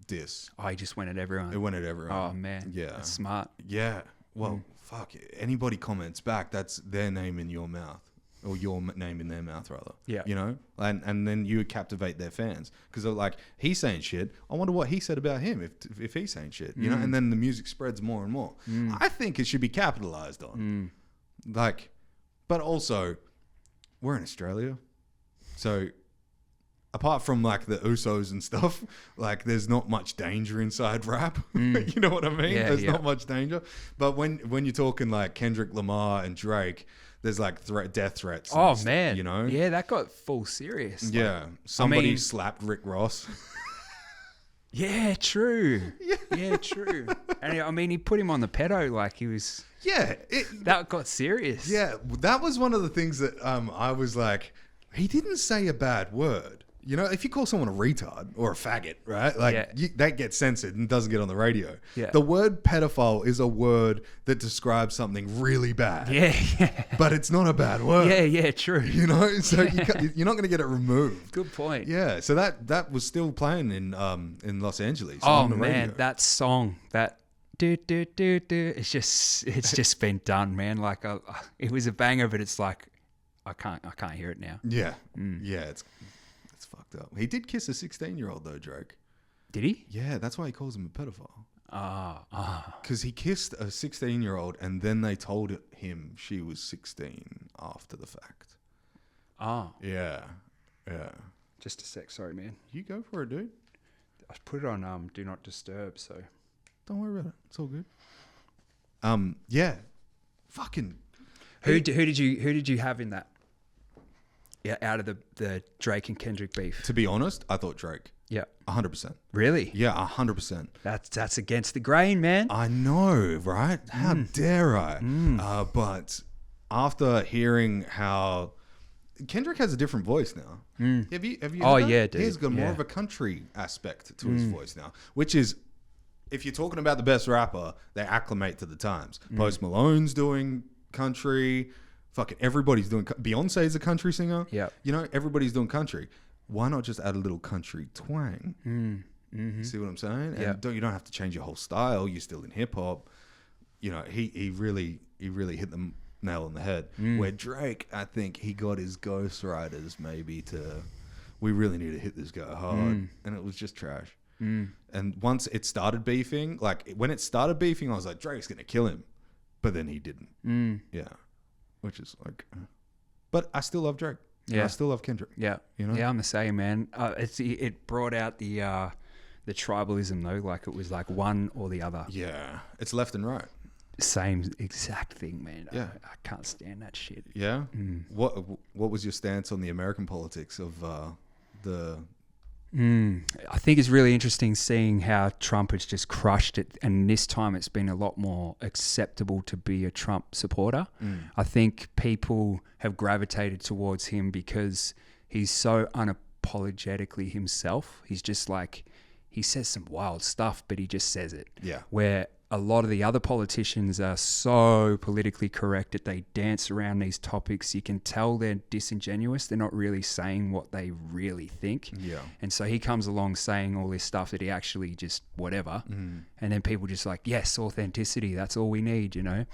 diss. Oh, he just went at everyone. It went at everyone. Oh, man. Yeah. That's smart. Yeah. Well, fuck it. Anybody comments back, that's their name in your mouth. Or your name in their mouth, rather. Yeah. You know? And then you captivate their fans. Because they're like, he's saying shit. I wonder what he said about him if he's saying shit. You know? And then the music spreads more and more. I think it should be capitalized on. Like, but also, we're in Australia. So, apart from like the Usos and stuff, like there's not much danger inside rap. You know what I mean? Yeah, There's not much danger. But when you're talking like Kendrick Lamar and Drake, there's like death threats. Oh, man. You know? Yeah, that got full serious. Like, Yeah. Somebody slapped Rick Ross. yeah, true. Yeah, true. And I mean, he put him on the pedo like he was... Yeah. That got serious. Yeah. That was one of the things that I was like, he didn't say a bad word. You know, if you call someone a retard or a faggot, right? Like that gets censored and doesn't get on the radio. Yeah. The word pedophile is a word that describes something really bad. Yeah. But it's not a bad word. Yeah, true. You know, so you're not going to get it removed. Good point. Yeah. So that was still playing in Los Angeles. Oh, on the man, radio. that song, that do, it's just been done, man. Like it was a banger, but it's like I can't hear it now. Yeah. Yeah. It's fucked up. He did kiss a 16-year-old though, Drake. Did he? Yeah, that's why he calls him a pedophile. Ah. Because he kissed a 16-year-old and then they told him she was 16 after the fact. Oh. Yeah. Just a sec, sorry, man. You go for it, dude. I put it on Do Not Disturb, so Don't worry about it. It's all good. Yeah. Fucking. Who did you have in that? Yeah, out of the Drake and Kendrick beef. To be honest, I thought Drake. Yeah. 100%. Really? Yeah, 100%. That's against the grain, man. I know, right? How dare I? But after hearing how Kendrick has a different voice now. Have you? Oh, heard that? yeah, dude. He's got more of a country aspect to his voice now, which is, if you're talking about the best rapper, they acclimate to the times. Post Malone's doing country. Fucking everybody's doing. Beyonce's a country singer. Yeah. You know, everybody's doing country. Why not just add a little country twang? See what I'm saying? Yeah. And you don't have to change your whole style. You're still in hip hop. You know, he really hit the nail on the head. Where Drake, I think he got his ghostwriters maybe to, we really need to hit this guy hard, and it was just trash. And once it started beefing, like when it started beefing, I was like, Drake's gonna kill him, but then he didn't. Yeah, which is like, but I still love Drake. Yeah, I still love Kendrick. Yeah, you know. Yeah, I'm the same, man. It brought out the tribalism though. Like it was like one or the other. Yeah, it's left and right. Same exact thing, man. Yeah. I can't stand that shit. Yeah. What was your stance on the American politics of the? I think it's really interesting seeing how Trump has just crushed it, and this time it's been a lot more acceptable to be a Trump supporter. I think people have gravitated towards him because he's so unapologetically himself. He's just like, he says some wild stuff, but he just says it. Yeah. Where a lot of the other politicians are so politically correct that they dance around these topics. You can tell they're disingenuous. They're not really saying what they really think. Yeah. And so he comes along saying all this stuff that he actually just whatever. And then people just like, yes, authenticity. That's all we need, you know.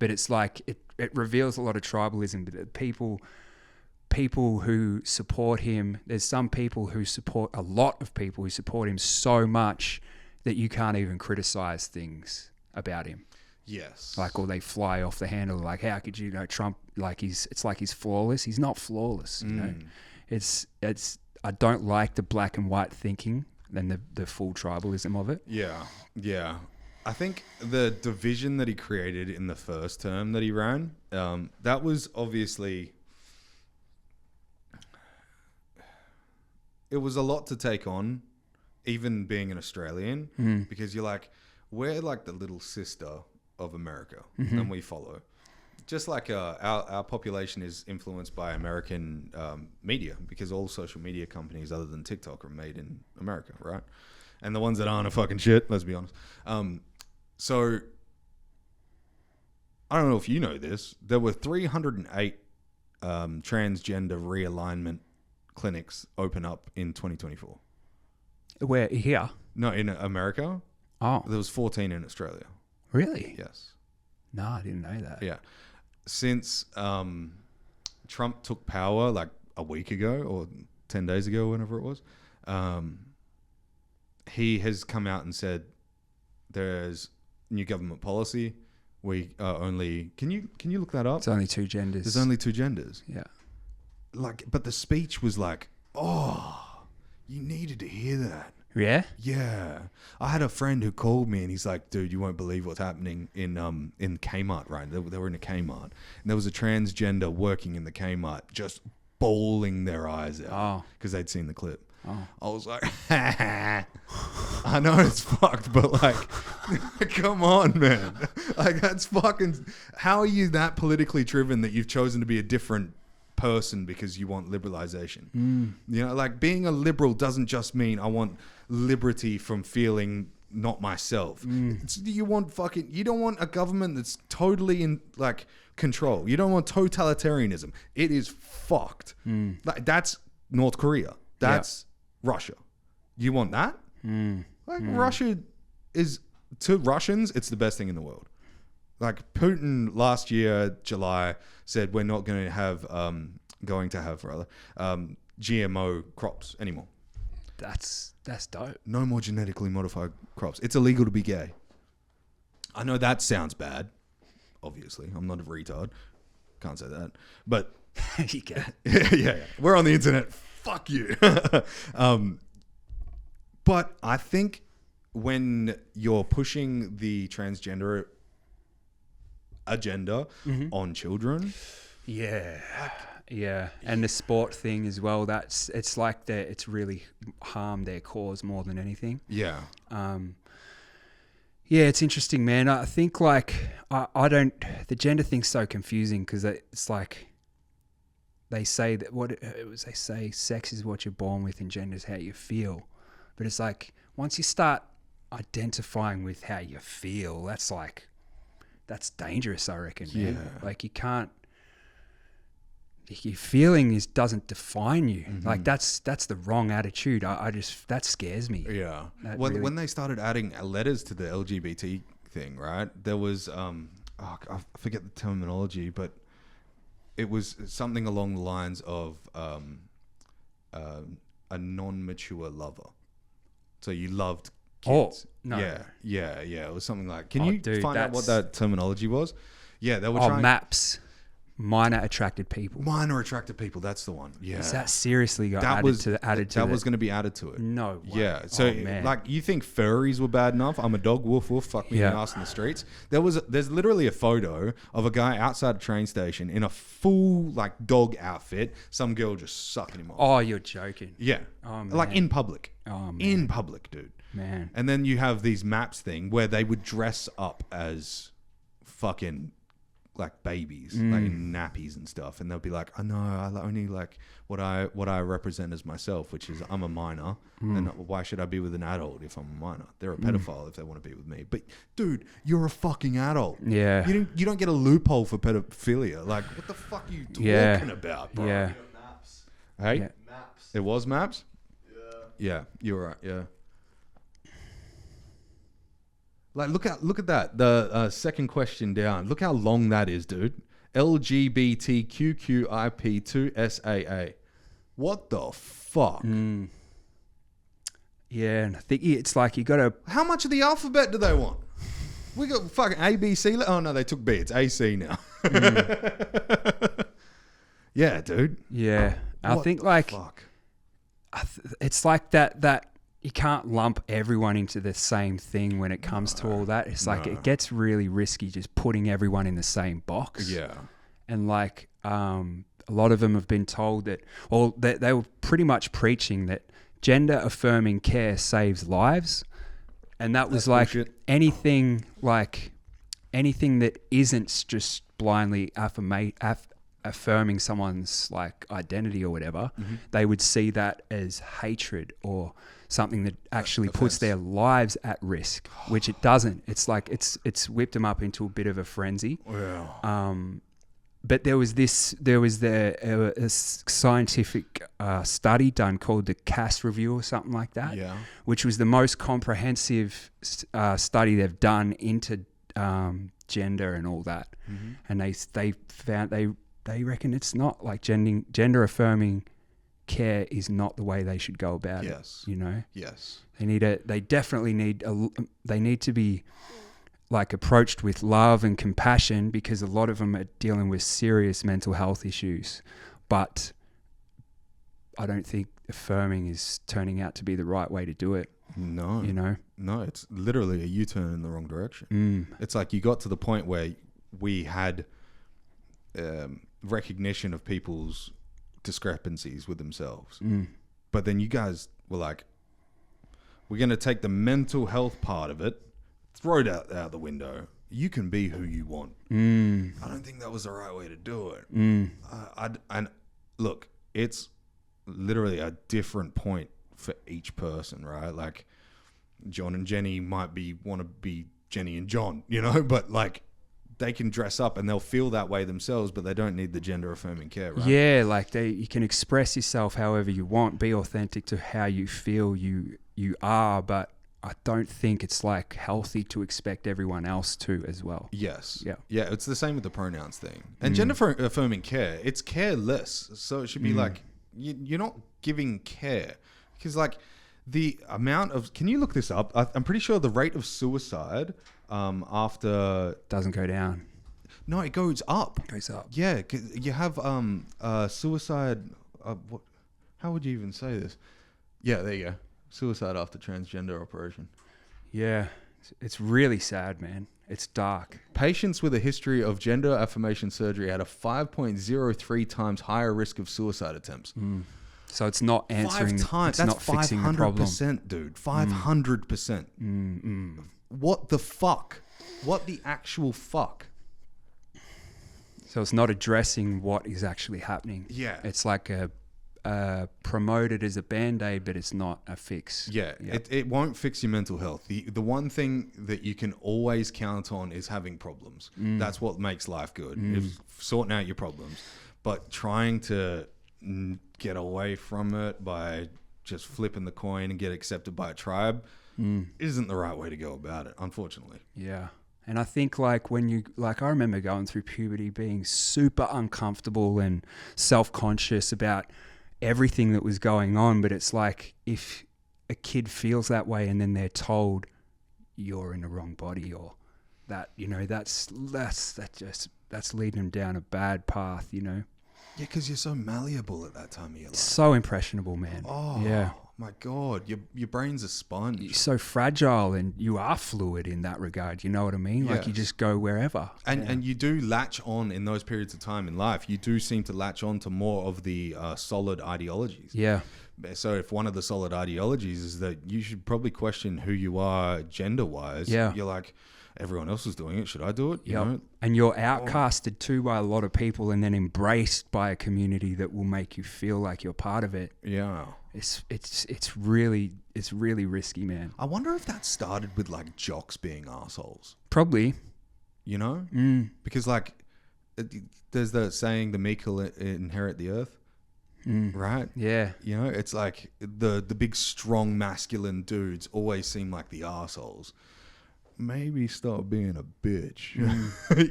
But it's like, it reveals a lot of tribalism. But people who support him, there's some people who support, a lot of people who support him so much that you can't even criticize things. about him. Yes. Like, or they fly off the handle. Like, how could you know Trump? Like it's like he's flawless. He's not flawless. You know, it's. I don't like the black and white thinking and the full tribalism of it. Yeah, yeah. I think the division that he created in the first term that he ran, that was obviously. It was a lot to take on, even being an Australian, because you're like, we're like the little sister of America, and we follow. Just like our population is influenced by American media, because all social media companies other than TikTok are made in America, right? And the ones that aren't are fucking shit, let's be honest. So, I don't know if you know this, there were 308 transgender realignment clinics open up in 2024. Where here? No, in America. Oh, There was 14 in Australia. really? Yes. No, I didn't know that. Yeah. Since Trump took power like a week ago or 10 days ago, whenever it was, he has come out and said there's new government policy. We are only... Can you look that up? It's only two genders. There's only two genders. Yeah. Like, but the speech was like, oh, you needed to hear that. Yeah? Yeah. I had a friend who called me and he's like, dude, you won't believe what's happening in Kmart, right? They were in a Kmart. And there was a transgender working in the Kmart just bawling their eyes out because they'd seen the clip. Oh. I was like, I know it's fucked, but like, come on, man. Like, that's fucking... How are you that politically driven that you've chosen to be a different person because you want liberalization? You know, like, being a liberal doesn't just mean I want liberty from feeling not myself. You don't want a government that's totally in like control. You don't want totalitarianism. It is fucked. Like, that's North Korea. That's Russia. You want that? Russia is, to Russians, it's the best thing in the world. Like, Putin last year, July, said we're not going to have GMO crops anymore. That's dope. No more genetically modified crops. It's illegal to be gay. I know that sounds bad. Obviously, I'm not a retard. Can't say that. But You can. yeah. We're on the internet. Fuck you. But I think when you're pushing the transgender agenda on children, Yeah, and the sport thing as well. It's like it's really harmed their cause more than anything. yeah, Yeah, it's interesting, man. I think like I don't. The gender thing's so confusing because it's like they say that they say sex is what you're born with and gender is how you feel, but it's like once you start identifying with how you feel, that's dangerous, I reckon. Man. Yeah. Like you can't. Your feeling doesn't define you. Like that's the wrong attitude. That scares me. yeah. That When they started adding letters to the LGBT thing, right? There was I forget the terminology, but it was something along the lines of a non-mature lover. So you loved kids. Oh, no. Yeah. It was something like. Can you find out what that's- that terminology was? Yeah, they were trying. MAPS. Minor attracted people. Minor attracted people. That's the one. Yeah. Is that seriously got added to that was going to be added to it. No way. Yeah. So man. like, you think furries were bad enough? I'm a dog. Woof woof. Fuck me in the ass in the streets. There's literally a photo of a guy outside a train station in a full like dog outfit. Some girl just sucking him off. Oh, you're joking. Yeah. Oh, like man. in public. Oh, man. In public, dude. Man. And then you have these maps thing where they would dress up as fucking like babies, like in nappies and stuff, and they'll be like, "Oh no, I only like what I represent as myself, which is I'm a minor, and why should I be with an adult if I'm a minor? They're a pedophile if they want to be with me." But dude, you're a fucking adult. Yeah. You don't get a loophole for pedophilia. Like, what the fuck are you talking about, bro? Yeah. Maps. Hey, Yeah. Maps. it was maps. Yeah. Yeah, you're right. Yeah. Like, look at that. The second question down. Look how long that is, dude. LGBTQQIP2SAA. What the fuck? Yeah, and I think it's like you got to. How much of the alphabet do they want? We got fucking A, B, C. Oh no, they took B. It's A, C now. Yeah, dude. Yeah. I What think the like fuck? it's like that you can't lump everyone into the same thing when it comes to all that. It's like it gets really risky just putting everyone in the same box. Yeah. And like a lot of them have been told that, well, they were pretty much preaching that gender affirming care saves lives, and that was like bullshit. anything that isn't just blindly affirming someone's like identity or whatever, they would see that as hatred or something that actually puts their lives at risk, which it doesn't. It's like it's whipped them up into a bit of a frenzy. Wow. But there was a scientific study done called the Cass Review or something like that, Yeah. which was the most comprehensive study they've done into gender and all that. And they found they reckon it's not like gender affirming care is not the way they should go about it. You know. Yes. They definitely need to be like approached with love and compassion, because a lot of them are dealing with serious mental health issues. But I don't think affirming is turning out to be the right way to do it. No. You know? No, it's literally a U-turn in the wrong direction. It's like you got to the point where we had recognition of people's discrepancies with themselves. But then you guys were like, we're going to take the mental health part of it, throw it out the window. You can be who you want. I don't think that was the right way to do it. And look, it's literally a different point for each person, right? Like John and Jenny might want to be Jenny and John, you know, but like they can dress up and they'll feel that way themselves, but they don't need the gender affirming care, right? Yeah, like you can express yourself however you want, be authentic to how you feel you are, but I don't think it's like healthy to expect everyone else to as well. Yes. Yeah. Yeah, it's the same with the pronouns thing. And gender affirming care, it's careless. So it should be like, you're not giving care. Because like the amount of, can you look this up? I'm pretty sure the rate of suicide after... Doesn't go down. No, it goes up. It goes up. Yeah, 'cause you have suicide... how would you even say this? Yeah, there you go. Suicide after transgender operation. Yeah, it's really sad, man. It's dark. Patients with a history of gender affirmation surgery had a 5.03 times higher risk of suicide attempts. So it's not answering. 5 times. It's That's not fixing the problem. 500%, dude. 500%. What the fuck? What the actual fuck? So it's not addressing what is actually happening. Yeah. It's like promoted as a band-aid, but it's not a fix. Yeah, it won't fix your mental health. The one thing that you can always count on is having problems. That's what makes life good, is sorting out your problems. But trying to get away from it by just flipping the coin and get accepted by a tribe isn't the right way to go about it, unfortunately. Yeah. And I think like I remember going through puberty being super uncomfortable and self-conscious about everything that was going on, but it's like if a kid feels that way and then they're told you're in the wrong body, or that, you know, that's leading them down a bad path, you know. Yeah, because you're so malleable at that time of your life. So impressionable, man. Oh, yeah. My God, your brain's a sponge. You're so fragile, and you are fluid in that regard. You know what I mean? Like you just go wherever. And you do latch on in those periods of time in life. You do seem to latch on to more of the solid ideologies. Yeah. So if one of the solid ideologies is that you should probably question who you are gender-wise, you're like, everyone else is doing it. Should I do it? You know? And you're outcasted too by a lot of people, and then embraced by a community that will make you feel like you're part of it. Yeah. It's really risky, man. I wonder if that started with like jocks being assholes. Probably. You know? Because like there's the saying, the meek will inherit the earth. Right? Yeah. You know, it's like the big strong masculine dudes always seem like the assholes. Maybe stop being a bitch.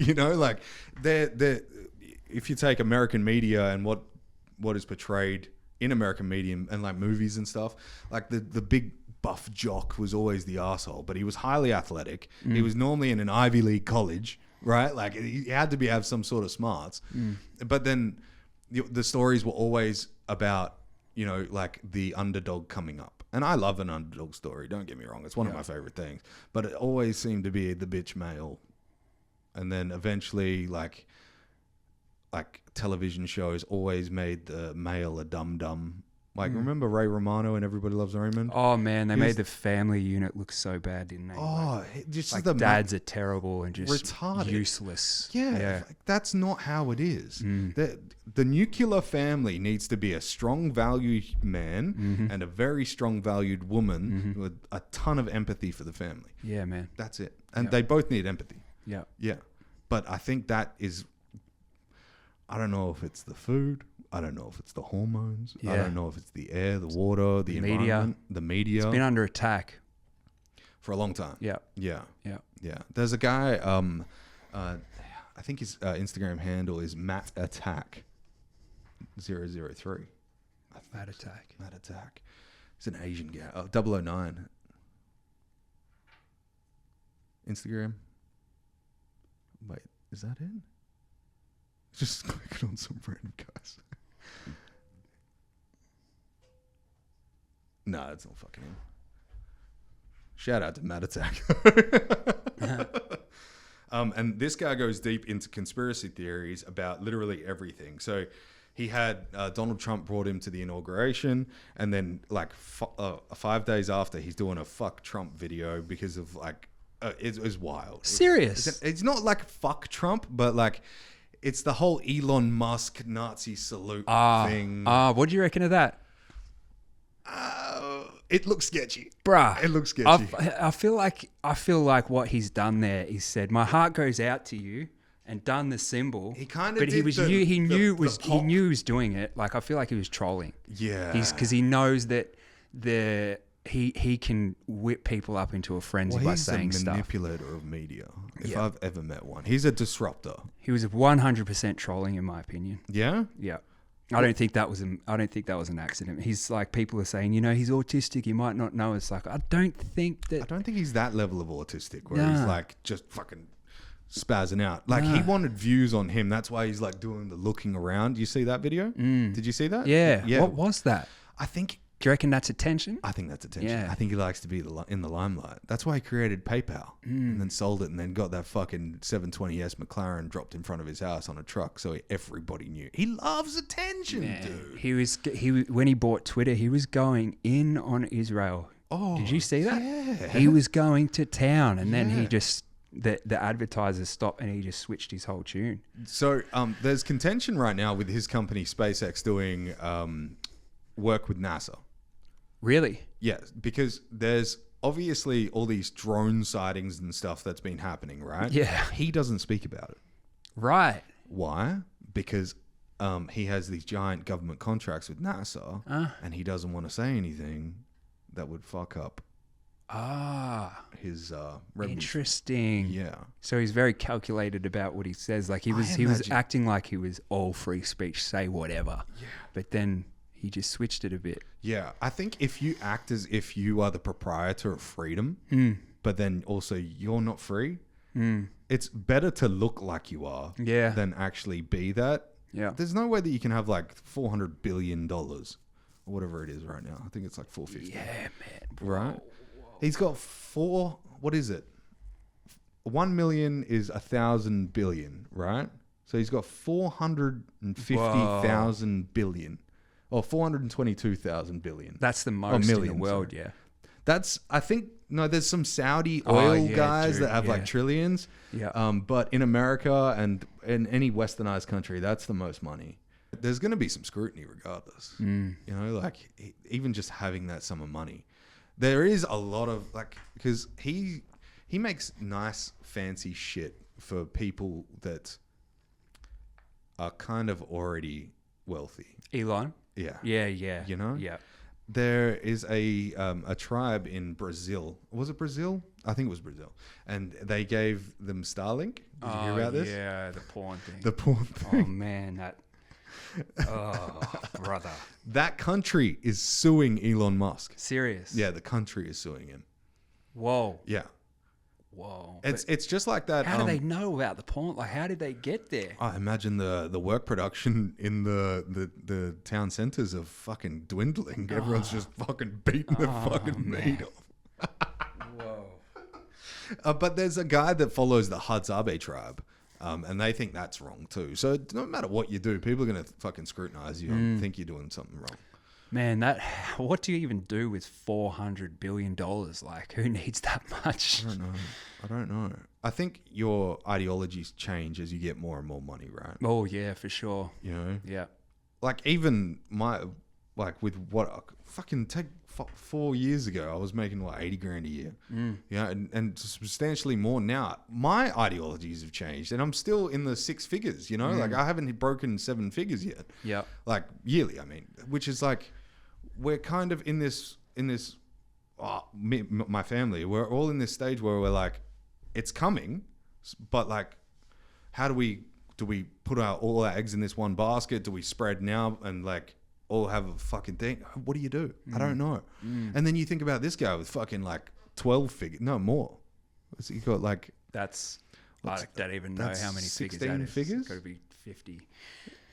You know, like they're if you take American media and what is portrayed in American media and like movies and stuff, like the big buff jock was always the asshole, but he was highly athletic. He was normally in an Ivy League college, right? Like he had to have some sort of smarts. But then the stories were always about, you know, like the underdog coming up. And I love an underdog story. Don't get me wrong. It's one of my favorite things, but it always seemed to be the bitch male. And then eventually like television shows always made the male a dum-dum. Like, remember Ray Romano and Everybody Loves Raymond? Oh, man, they made the family unit look so bad, didn't they? Oh, just like the dads are terrible and just retarded. useless. Yeah. Like, that's not how it is. The nuclear family needs to be a strong valued man and a very strong valued woman with a ton of empathy for the family. Yeah, man. That's it. And they both need empathy. Yeah. Yeah. But I think that is, I don't know if it's the food. I don't know if it's the hormones. Yeah. I don't know if it's the air, the water, the environment, the media. It's been under attack for a long time. Yeah. Yeah. Yeah. Yeah. There's a guy, I think his Instagram handle is Matt Attack 003. Matt Attack. Matt Attack. He's an Asian guy. Oh, 009. Instagram. Wait, is that it? Just clicking on some random guys. No, that's not fucking him. Shout out to Matt Attack. And this guy goes deep into conspiracy theories about literally everything. So he had Donald Trump brought him to the inauguration, and then like 5 days after, he's doing a fuck Trump video because of like, it was wild. Serious? It's not like fuck Trump, but like it's the whole Elon Musk Nazi salute thing. What do you reckon of that? It looks sketchy. Bruh. It looks sketchy. I feel like what he's done there is said, my heart goes out to you, and done the symbol. He kind of but did he knew he was doing it. Like, I feel like he was trolling. Yeah. Because he knows that he can whip people up into a frenzy by saying stuff. He's a manipulator of media, if I've ever met one. He's a disruptor. He was 100% trolling, in my opinion. Yeah? Yeah. I don't think that was an accident. He's like, people are saying, you know, he's autistic. He might not know. It's like, I don't think he's that level of autistic where he's like just fucking spazzing out. Like he wanted views on him. That's why he's like doing the looking around. You see that video? Did you see that? Yeah. What was that? Do you reckon that's attention? I think that's attention. Yeah. I think he likes to be in the limelight. That's why he created PayPal and then sold it and then got that fucking 720S McLaren dropped in front of his house on a truck so everybody knew. He loves attention, dude. He when he bought Twitter, he was going in on Israel. Oh, did you see that? Yeah. He was going to town, and then he just the advertisers stopped, and he just switched his whole tune. So there's contention right now with his company SpaceX doing work with NASA. Really? Yes, because there's obviously all these drone sightings and stuff that's been happening, right? Yeah. He doesn't speak about it. Right. Why? Because he has these giant government contracts with NASA, and he doesn't want to say anything that would fuck up his revenue. Interesting. Yeah. So he's very calculated about what he says. Like he was acting like he was all free speech, say whatever. Yeah. But then he just switched it a bit. Yeah. I think if you act as if you are the proprietor of freedom, but then also you're not free, it's better to look like you are than actually be that. Yeah. There's no way that you can have like $400 billion or whatever it is right now. I think it's like 450. Yeah, man. Right? He's got what is it? 1 million is 1,000 billion, right? So he's got 450,000 billion. Or 422,000 billion. That's the most in the world, yeah. That's, I think, no, there's some Saudi oil guys that have like trillions. Yeah. But in America and in any westernized country, that's the most money. There's going to be some scrutiny regardless. You know, like even just having that sum of money. There is a lot of like, because he makes nice, fancy shit for people that are kind of already wealthy. Elon? Yeah. Yeah. You know? Yeah. There is a tribe in Brazil. Was it Brazil? I think it was Brazil. And they gave them Starlink. Did you hear about this? Yeah, the porn thing. The porn thing. Oh, man. Oh, brother. That country is suing Elon Musk. Serious? Yeah, the country is suing him. Whoa. Yeah. Whoa. It's just like that. How do they know about the porn? Like, how did they get there? I imagine the work production in the town centers are fucking dwindling. Everyone's just fucking beating the fucking meat off. Whoa. But there's a guy that follows the Hadzabe tribe, and they think that's wrong too. So no matter what you do, people are going to fucking scrutinize you and think you're doing something wrong. Man, what do you even do with $400 billion? Like, who needs that much? I don't know. I think your ideologies change as you get more and more money, right? Oh, yeah, for sure. You know? Yeah. Like, even with what, fucking take 4 years ago, I was making, 80 grand a year. Yeah, and substantially more now. My ideologies have changed, and I'm still in the six figures, you know? Like, I haven't broken seven figures yet. Yeah. Like, yearly, I mean, which is like, we're kind of in this my family, we're all in this stage where we're like, it's coming, but like, how do we put all our eggs in this one basket? Do we spread now and like all have a fucking thing? What do you do? I don't know. And then you think about this guy with fucking like 12 figures, no more. What's he got? Like, I don't even know how many figures that is. figures? It's got to be 50.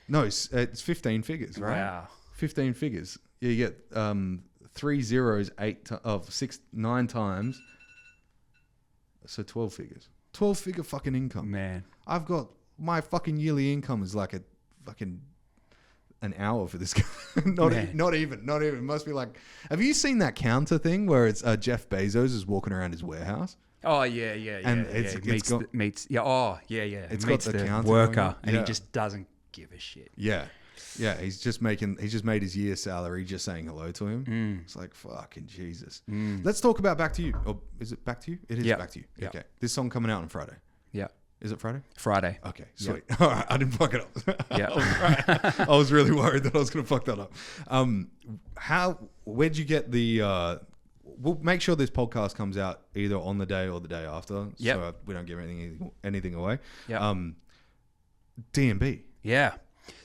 No, it's 15 figures, right? Wow. 15 figures. Yeah, you get 3 zeros, 9 times. So 12 figures. 12-figure fucking income. Man. I've got my fucking yearly income is like a fucking an hour for this guy. not even. It must be like. Have you seen that counter thing where it's Jeff Bezos is walking around his warehouse? Oh yeah. And It's got meets. Yeah. Oh yeah. It's meets got the counter worker, going. and Yeah. he just doesn't give a shit. Yeah. He's just made his year salary just saying hello to him. It's like fucking Jesus. Let's talk about Back to You. Or is it Back to You? It is Back to You. Yeah. Okay. This song coming out on Friday. Yeah. Is it Friday? Friday. Okay, sweet. All right, I didn't fuck it up. Yeah. I was really worried that I was going to fuck that up. Where'd you get the? We'll make sure this podcast comes out either on the day or the day after, so we don't give anything away. Yeah. D&B. Yeah.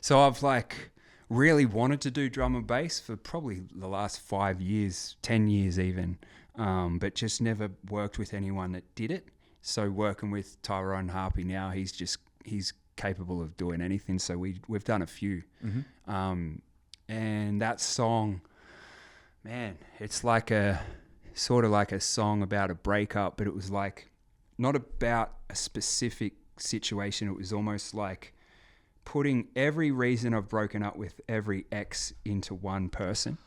So I've like really wanted to do drum and bass for probably the last 5 years, 10 years even, but just never worked with anyone that did it. So working with Tyrone Harpy now, he's capable of doing anything. So we've done a few, and that song, man, it's like sort of like a song about a breakup, but it was like not about a specific situation. It was almost like putting every reason I've broken up with every ex into one person.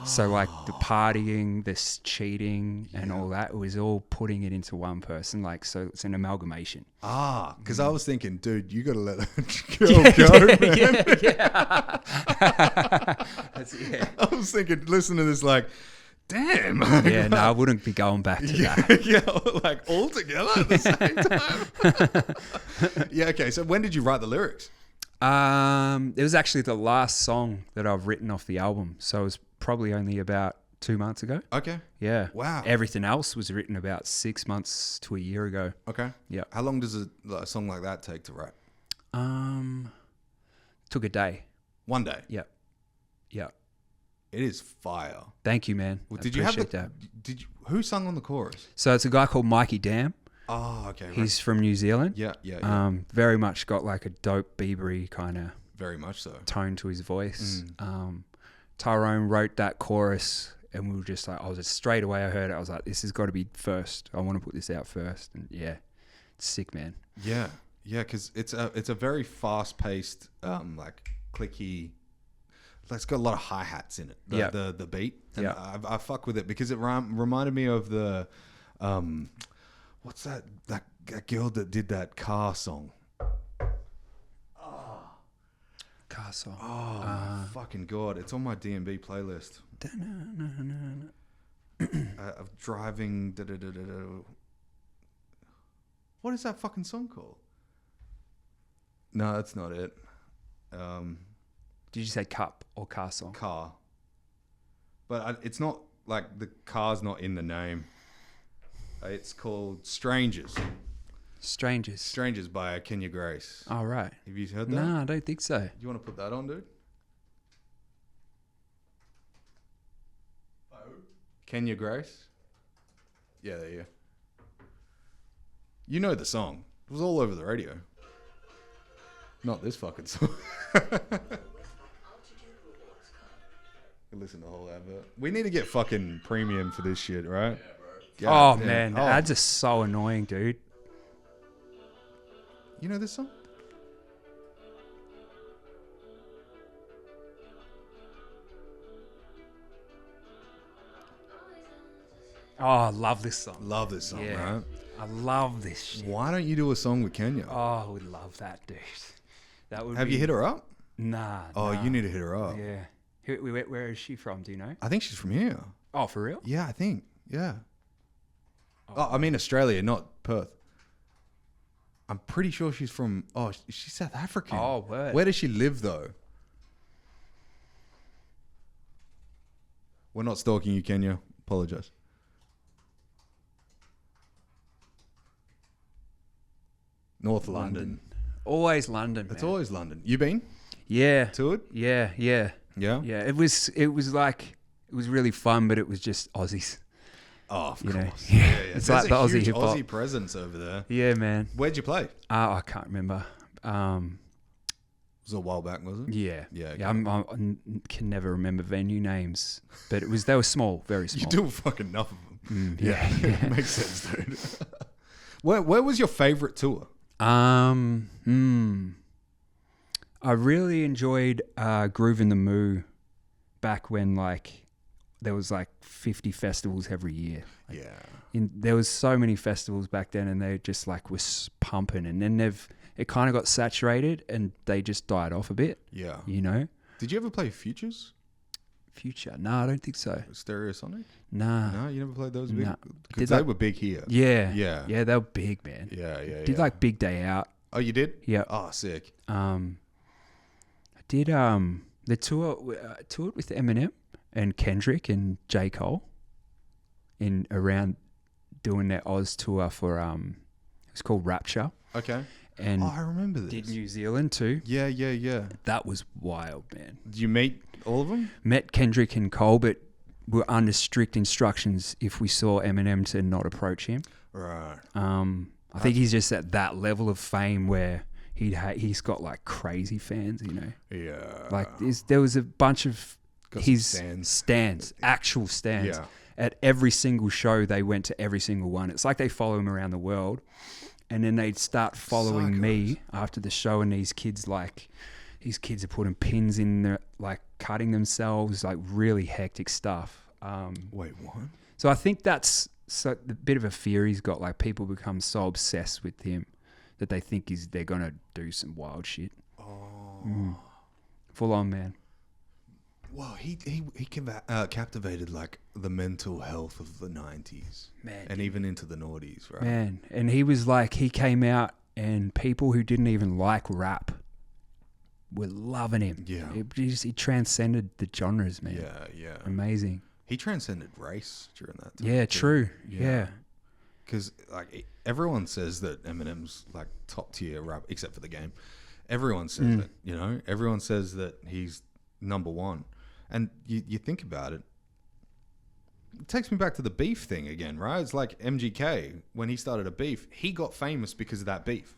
So like the partying, this cheating and all that, it was all putting it into one person. Like, so it's an amalgamation. Because I was thinking, dude, you got to let that girl go, man. Yeah. I was thinking, listen to this, like, damn. Yeah, no, I wouldn't be going back to that. Yeah, like all together at the same time. Yeah, okay. So when did you write the lyrics? It was actually the last song that I've written off the album. So it was probably only about 2 months ago. Okay. Yeah. Wow. Everything else was written about 6 months to a year ago. Okay. Yeah. How long does a song like that take to write? Took a day. 1 day. Yeah. Yeah. It is fire. Thank you, man. Well, I did you have appreciate that? Who sung on the chorus? So it's a guy called Mikey Dam. Oh, okay. Right. He's from New Zealand. Yeah. Very much got like a dope Bieber-y kind of Very much so. tone to his voice. Tyrone wrote that chorus, and we were just like, straight away I heard it. I was like, this has got to be first. I want to put this out first. And yeah, it's sick, man. Yeah, because it's a very fast paced, like clicky. It's got a lot of hi hats in it. The beat. And I fuck with it because it reminded me of the, what's that girl that did that car song? Car song. Oh, fucking God. It's on my D&B playlist. Of driving. What is that fucking song called? No, that's not it. Did you say cup or car song? Car. But it's not like the car's not in the name. It's called Strangers. Strangers. Strangers by Kenya Grace. Oh, right. Have you heard that? No, I don't think so. Do you want to put that on, dude? Kenya Grace? Yeah, there you go. You know the song. It was all over the radio. Not this fucking song. Listen to the whole advert. We need to get fucking premium for this shit, right? Yeah, bro. Oh, man. Ads are so annoying, dude. You know this song? Oh, I love this song. Love this song, Yeah. right? I love this shit. Why don't you do a song with Kenya? Oh, I would love that, dude. That would Have be... you hit her up? Nah. Oh, nah. you need to hit her up. Yeah. Where is she from? Do you know? I think she's from here. Oh, for real? Yeah, I think. Yeah. Oh, I mean Australia, not Perth. I'm pretty sure she's from... Oh, she's South African. Oh, word. Where does she live, though? We're not stalking you, Kenya. Apologize. North London. Always London. It's man. always London. You been Yeah. to it? Yeah. Yeah? Yeah. It was really fun, but it was just Aussies. Oh, of You know? course. Yeah. Yeah. It's There's like the a Aussie huge hip-hop. Aussie presence over there. Yeah, man. Where'd you play? It I can't remember. was a while back, was it? Yeah. Yeah, okay. Yeah. I can never remember venue names, but they were small, very small. You do fucking enough of them. Yeah. Makes sense, dude. Where was your favorite tour? I really enjoyed Groove in the Moo back when there was 50 festivals every year. Yeah. There was so many festivals back then, and they just was pumping, and then it kind of got saturated and they just died off a bit. Yeah. You know? Did you ever play Futures? Future? No, I don't think so. Stereosonic? Nah. No, you never played those big? Nah. Because they were big here. Yeah. Yeah. Yeah, they were big, man. Yeah, Did Big Day Out. Oh, you did? Yeah. Oh, sick. I did the toured with Eminem and Kendrick and J. Cole around doing their Oz tour for it was called Rapture. Okay. And I remember this. did New Zealand too. Yeah. That was wild, man. Did you meet all of them? Met Kendrick and Cole, but were under strict instructions if we saw Eminem to not approach him. Right. I think he's just at that level of fame where he's got crazy fans, you know. Yeah. There was a bunch of Got his some stands, actual stands. Yeah. At every single show, they went to every single one. It's like they follow him around the world. And then they'd start following me after the show, and these kids are putting pins in their, cutting themselves, really hectic stuff. Wait, what? So I think that's the bit of a fear he's got. People become so obsessed with him that they think they're going to do some wild shit. Oh. Full on, man. Well, he captivated the mental health of the 90s. Man. And even into the noughties, right? Man. And he was he came out and people who didn't even like rap were loving him. Yeah. He transcended the genres, man. Yeah. Amazing. He transcended race during that time. Yeah, too. true. Yeah. Because everyone says that Eminem's top tier rap, except for the game. Everyone says it, you know? Everyone says that he's number one. And you think about it, it takes me back to the beef thing again, right? It's like MGK, when he started a beef, he got famous because of that beef.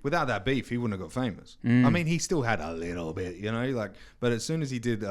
Without that beef, he wouldn't have got famous. I mean, he still had a little bit, you know, but as soon as he did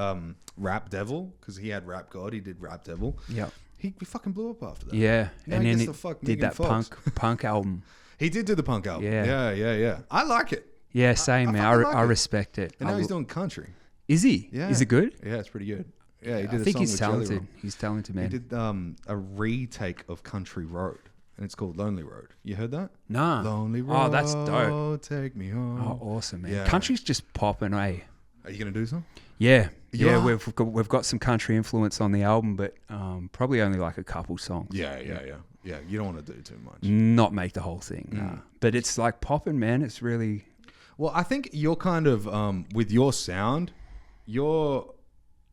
Rap Devil, because he had Rap God, he did Rap Devil. Yeah. He fucking blew up after that. Yeah. Now And he then gets he to fuck did Megan that Fox. punk album. He did do the punk album. Yeah. Yeah. I like it. Yeah, same, man. fucking like I it. respect it. And now he's doing country. Is he? Yeah. Is it good? Yeah, it's pretty good. Yeah, he did I a think song he's with Jelly talented. Roll. He's talented, man. He did a retake of Country Road, and it's called Lonely Road. You heard that? Nah. Lonely Road. Oh, that's dope. Take me home. Oh, awesome, man. Yeah. Country's just popping, eh? Are you gonna do some? Yeah. You Yeah, are? we've got some country influence on the album, but probably only a couple songs. Yeah. You don't want to do too much. Not make the whole thing, nah. But it's popping, man. It's really... Well, I think you're kind of with your sound, you're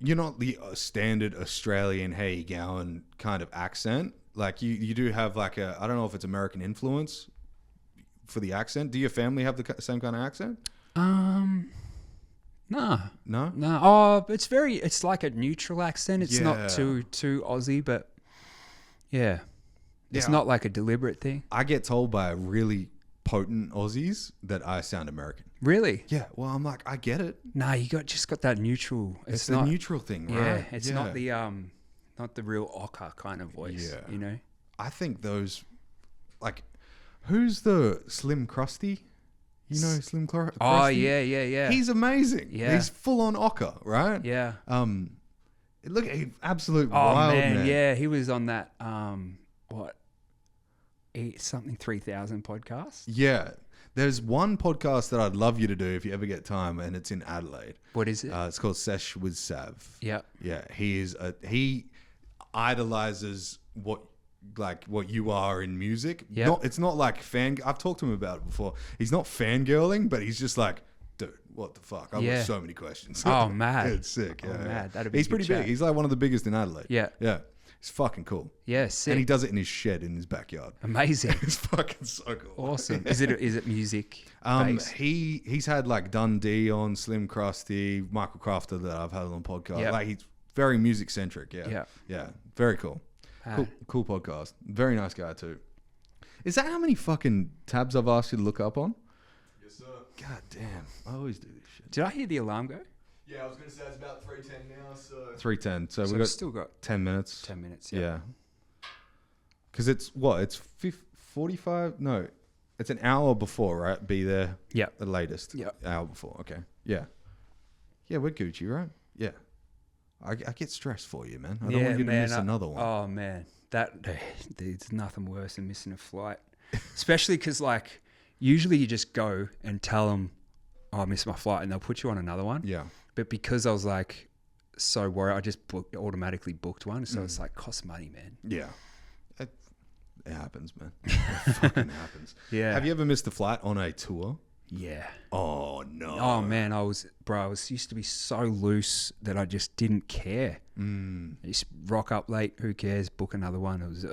not the standard Australian "Hey you going" kind of accent. You do have I don't know if it's American influence. for the accent? Do your family have the same kind of accent? No. No? No. Oh, it's like a neutral accent. It's Yeah. not too Aussie, but yeah. It's Yeah. not like a deliberate thing. I get told by really potent Aussies that I sound American. Really? Yeah, well, I'm like, I get it. No, you just got that neutral. It's not the neutral thing, Yeah, right? it's not the real ochre kind of voice, Yeah. you know? I think those, like, who's the Slim Krusty? You know Slim Krusty? Oh, yeah. He's amazing. Yeah. He's full on ochre, right? Yeah. Look, absolute Oh, wild man, yeah. He was on that, something 3000 podcast. Yeah. There's one podcast that I'd love you to do if you ever get time, and it's in Adelaide. What is it? It's called Sesh with Sav. Yeah. Yeah, he idolizes what you are in music. Yeah. It's not like I've talked to him about it before. He's not fangirling, but he's just like, dude, what the fuck? I've got so many questions. Oh, mad. It's sick. Yeah, mad. That'd be he's a good pretty chat. big. He's like one of the biggest in Adelaide. Yeah. Yeah. He's fucking cool. Yeah, sick. And he does it in his shed in his backyard. Amazing. It's fucking so cool. Awesome. Is it music based? He's had like Dundee on, Slim Krusty, Michael Crafter that I've had on podcast. Yep. Like he's very music centric. Yeah. Yeah. Very cool. Cool podcast. Very nice guy too. Is that how many fucking tabs I've asked you to look up on? Yes, sir. God damn. I always do this shit. Did I hear the alarm go? Yeah, I was going to say it's about 3:10 now, so... 3:10. So So we've got still got 10 minutes. 10 minutes. Yeah. Because it's what? It's 45? No. It's an hour before, right? Be there. Yeah. The latest. Yeah. Hour before. Okay. Yeah. Yeah, we're Gucci, right? Yeah. I get stressed for you, man. I don't want you to miss another one. Oh, man. There's nothing worse than missing a flight. Especially because, like, usually you just go and tell them, oh, I missed my flight, and they'll put you on another one. Yeah. But because I was, like, so worried, I just automatically booked one. So it's, like, cost money, man. Yeah. It happens, man. It fucking happens. Yeah. Have you ever missed a flight on a tour? Yeah. Oh, no. Oh, man. I used to be so loose that I just didn't care. I just rock up late. Who cares? Book another one. It was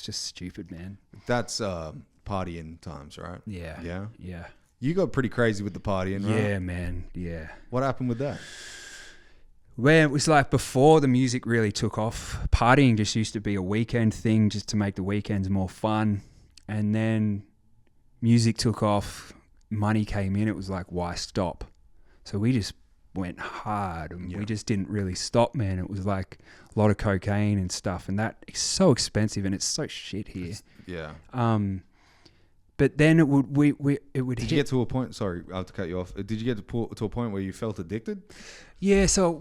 just stupid, man. That's partying times, right? Yeah. Yeah? Yeah. You got pretty crazy with the partying, right? Yeah, man. Yeah. What happened with that? Well, it was like before the music really took off, partying just used to be a weekend thing just to make the weekends more fun. And then music took off, money came in. It was like, why stop? So we just went hard and we just didn't really stop, man. It was like a lot of cocaine and stuff. And that is so expensive and it's so shit here. Yeah. But then it would Did you get to a point? Sorry, I have to cut you off. Did you get to a point where you felt addicted? Yeah, so it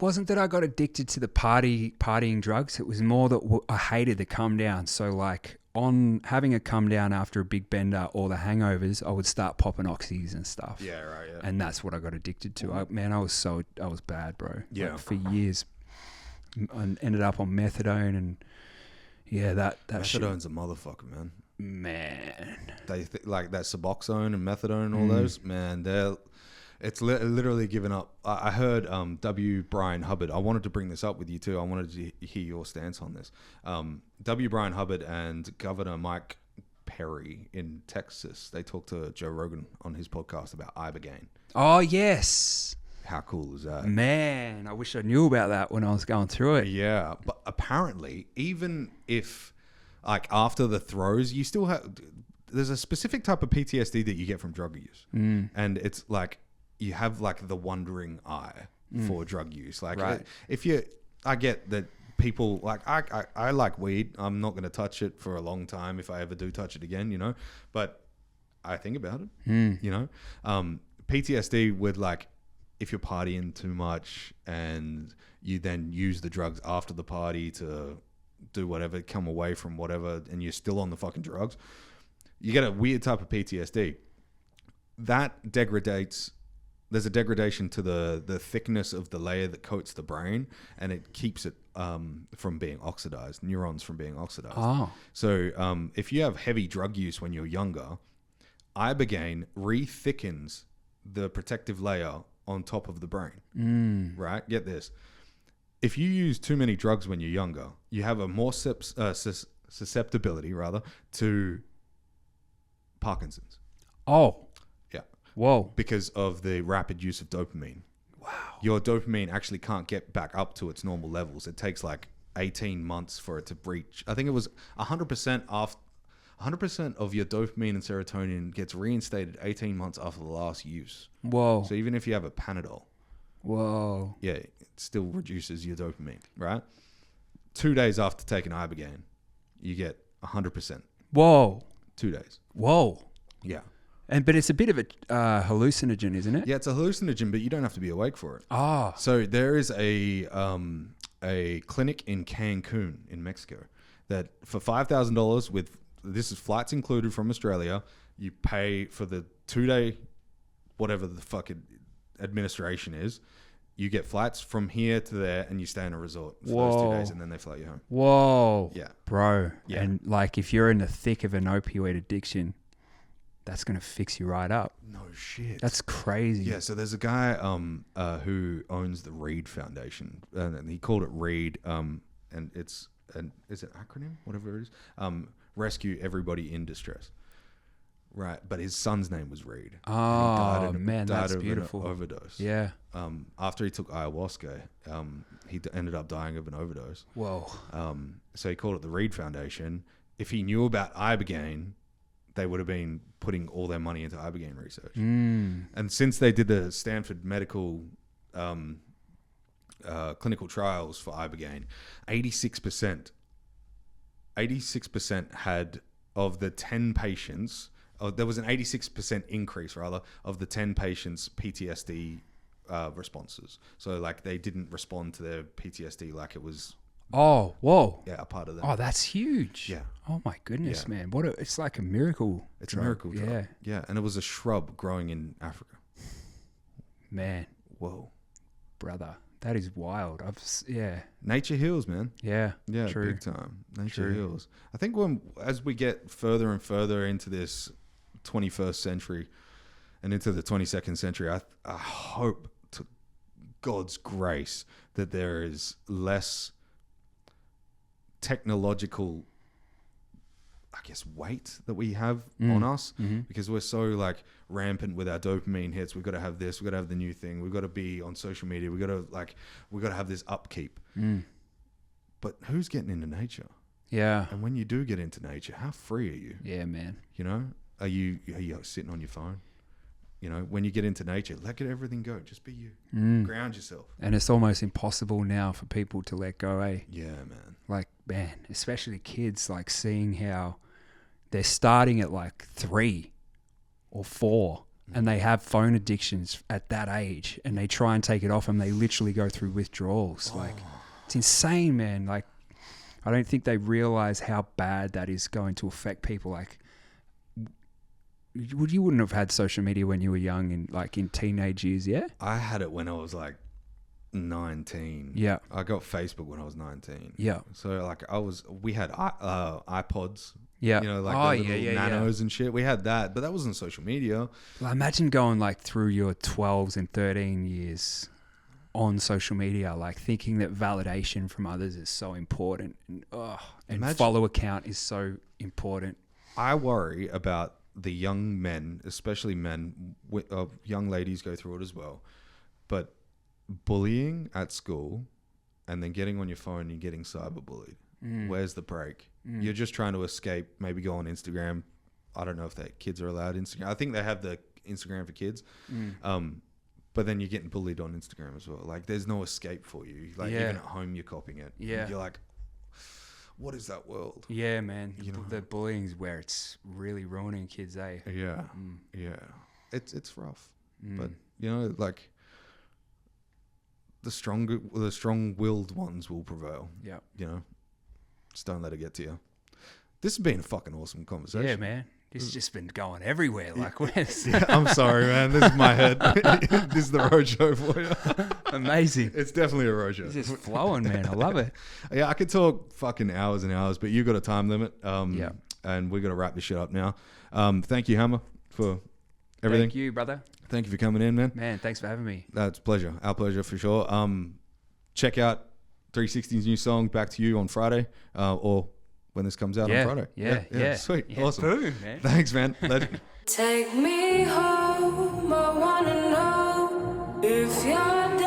wasn't that I got addicted to the partying drugs. It was more that I hated the come down. So like on having a come down after a big bender or the hangovers, I would start popping oxys and stuff. Yeah, right. Yeah. And that's what I got addicted to. I was bad, bro. Yeah. Like for years, I ended up on methadone and yeah, that shit. Methadone's a motherfucker, man. Man, Like that Suboxone and methadone and all those, man. It's literally given up. I heard W. Brian Hubbard. I wanted to bring this up with you too. I wanted to hear your stance on this. W. Brian Hubbard and Governor Mike Perry in Texas. They talked to Joe Rogan on his podcast about Ibogaine. Oh yes. How cool is that? Man, I wish I knew about that when I was going through it. Yeah, but apparently, even if like after the throes, you still have. There's a specific type of PTSD that you get from drug use, and it's like you have like the wandering eye for drug use. Like Right. I get that people like I like weed. I'm not going to touch it for a long time if I ever do touch it again, you know. But I think about it, you know. PTSD with like if you're partying too much and you then use the drugs after the party to do whatever, come away from whatever, and you're still on the fucking drugs, you get a weird type of PTSD. That degradates. There's a degradation to the thickness of the layer that coats the brain, and it keeps it from being oxidized, neurons from being oxidized. Oh. So if you have heavy drug use when you're younger, Ibogaine re-thickens the protective layer on top of the brain. Right? Get this. If you use too many drugs when you're younger, you have a more susceptibility, rather, to Parkinson's. Oh, Yeah. whoa. Because of the rapid use of dopamine. Wow. Your dopamine actually can't get back up to its normal levels. It takes like 18 months for it to reach. I think it was 100% after 100% of your dopamine and serotonin gets reinstated 18 months after the last use. Whoa. So even if you have a Panadol, Whoa. yeah, it still reduces your dopamine, right? 2 days after taking Ibogaine, you get 100%. Whoa. 2 days. Whoa. Yeah. But it's a bit of a hallucinogen, isn't it? Yeah, it's a hallucinogen, but you don't have to be awake for it. Ah. So there is a clinic in Cancun in Mexico that for $5,000 with, this is flights included from Australia, you pay for the 2 day, whatever the fucking administration is. You get flights from here to there and you stay in a resort for those 2 days and then they fly you home. Whoa. Yeah. Bro. Yeah. And like if you're in the thick of an opioid addiction, that's going to fix you right up. No shit. That's crazy. Yeah, so there's a guy who owns the Reed Foundation, and he called it Reed, and is it an acronym, whatever it is? Rescue Everybody in Distress. Right, but his son's name was Reed. Oh, man, that's of beautiful. An overdose. Yeah. After he took ayahuasca, he ended up dying of an overdose. Whoa. So he called it the Reed Foundation. If he knew about Ibogaine, they would have been putting all their money into Ibogaine research. And since they did the Stanford medical clinical trials for Ibogaine, 86% had of the 10 patients, there was an 86% increase rather of the 10 patients PTSD responses. So like they didn't respond to their PTSD like it was Oh, whoa. a part of that. Oh, that's huge. Yeah. Oh my goodness, Yeah. man. It's like a miracle. It's a miracle drug. Yeah. Yeah, and it was a shrub growing in Africa. Man, Whoa. brother. That is wild. Yeah. Nature heals, man. Yeah. Yeah, True. big time. Nature True. heals. I think as we get further and further into this 21st century and into the 22nd century, I hope to God's grace that there is less technological, I guess, weight that we have on us because we're so like rampant with our dopamine hits. We've got to have this. We've got to have the new thing. We've got to be on social media. We've got to have this upkeep. But who's getting into nature? Yeah. And when you do get into nature, how free are you? Yeah, man. You know, are you sitting on your phone? You know, when you get into nature, let everything go. Just be you. Ground yourself. And it's almost impossible now for people to let go, eh? Yeah, man. Like, man, especially kids, like seeing how they're starting at like 3 or 4 and they have phone addictions at that age and they try and take it off and they literally go through withdrawals. Like, it's insane, man. Like, I don't think they realize how bad that is going to affect people. Like, you wouldn't have had social media when you were young and like in teenage years, yeah? I had it when I was like 19. Yeah. I got Facebook when I was 19. Yeah. So like we had iPods. Yeah. You know, like the little yeah. nanos and shit. We had that, but that wasn't social media. Well, imagine going like through your 12s and 13 years on social media, like thinking that validation from others is so important and follow count is so important. I worry about the young men, especially men, young ladies go through it as well. But bullying at school and then getting on your phone and getting cyberbullied. Where's the break? You're just trying to escape, maybe go on Instagram. I don't know if that kids are allowed Instagram. I think they have the Instagram for kids. But then you're getting bullied on Instagram as well. Like there's no escape for you. Like even at home you're copying it. Yeah. You're like, what is that world? Yeah, man. You know? The bullying is where it's really ruining kids, eh? Yeah. Yeah. It's rough. But you know, like the strong-willed ones will prevail. Yeah. You know, just don't let it get to you. This has been a fucking awesome conversation. Yeah, man. This has just been going everywhere. Like, Yeah, I'm sorry, man. This is my head. This is the roadshow for you. Amazing. It's definitely a roadshow. It's just flowing, man. I love it. Yeah, I could talk fucking hours and hours, but you got a time limit. Yeah. And we got to wrap this shit up now. Thank you, Hammer, for everything. Thank you, brother. Thank you for coming in, man. Man, thanks for having me. That's a pleasure. Our pleasure for sure. Check out 360's new song, Back to You, on Friday, or when this comes out Yeah, on Friday. yeah. Sweet. Yeah, Awesome. boom, man. Thanks, man. Legend. Take me home, I wanna know if you're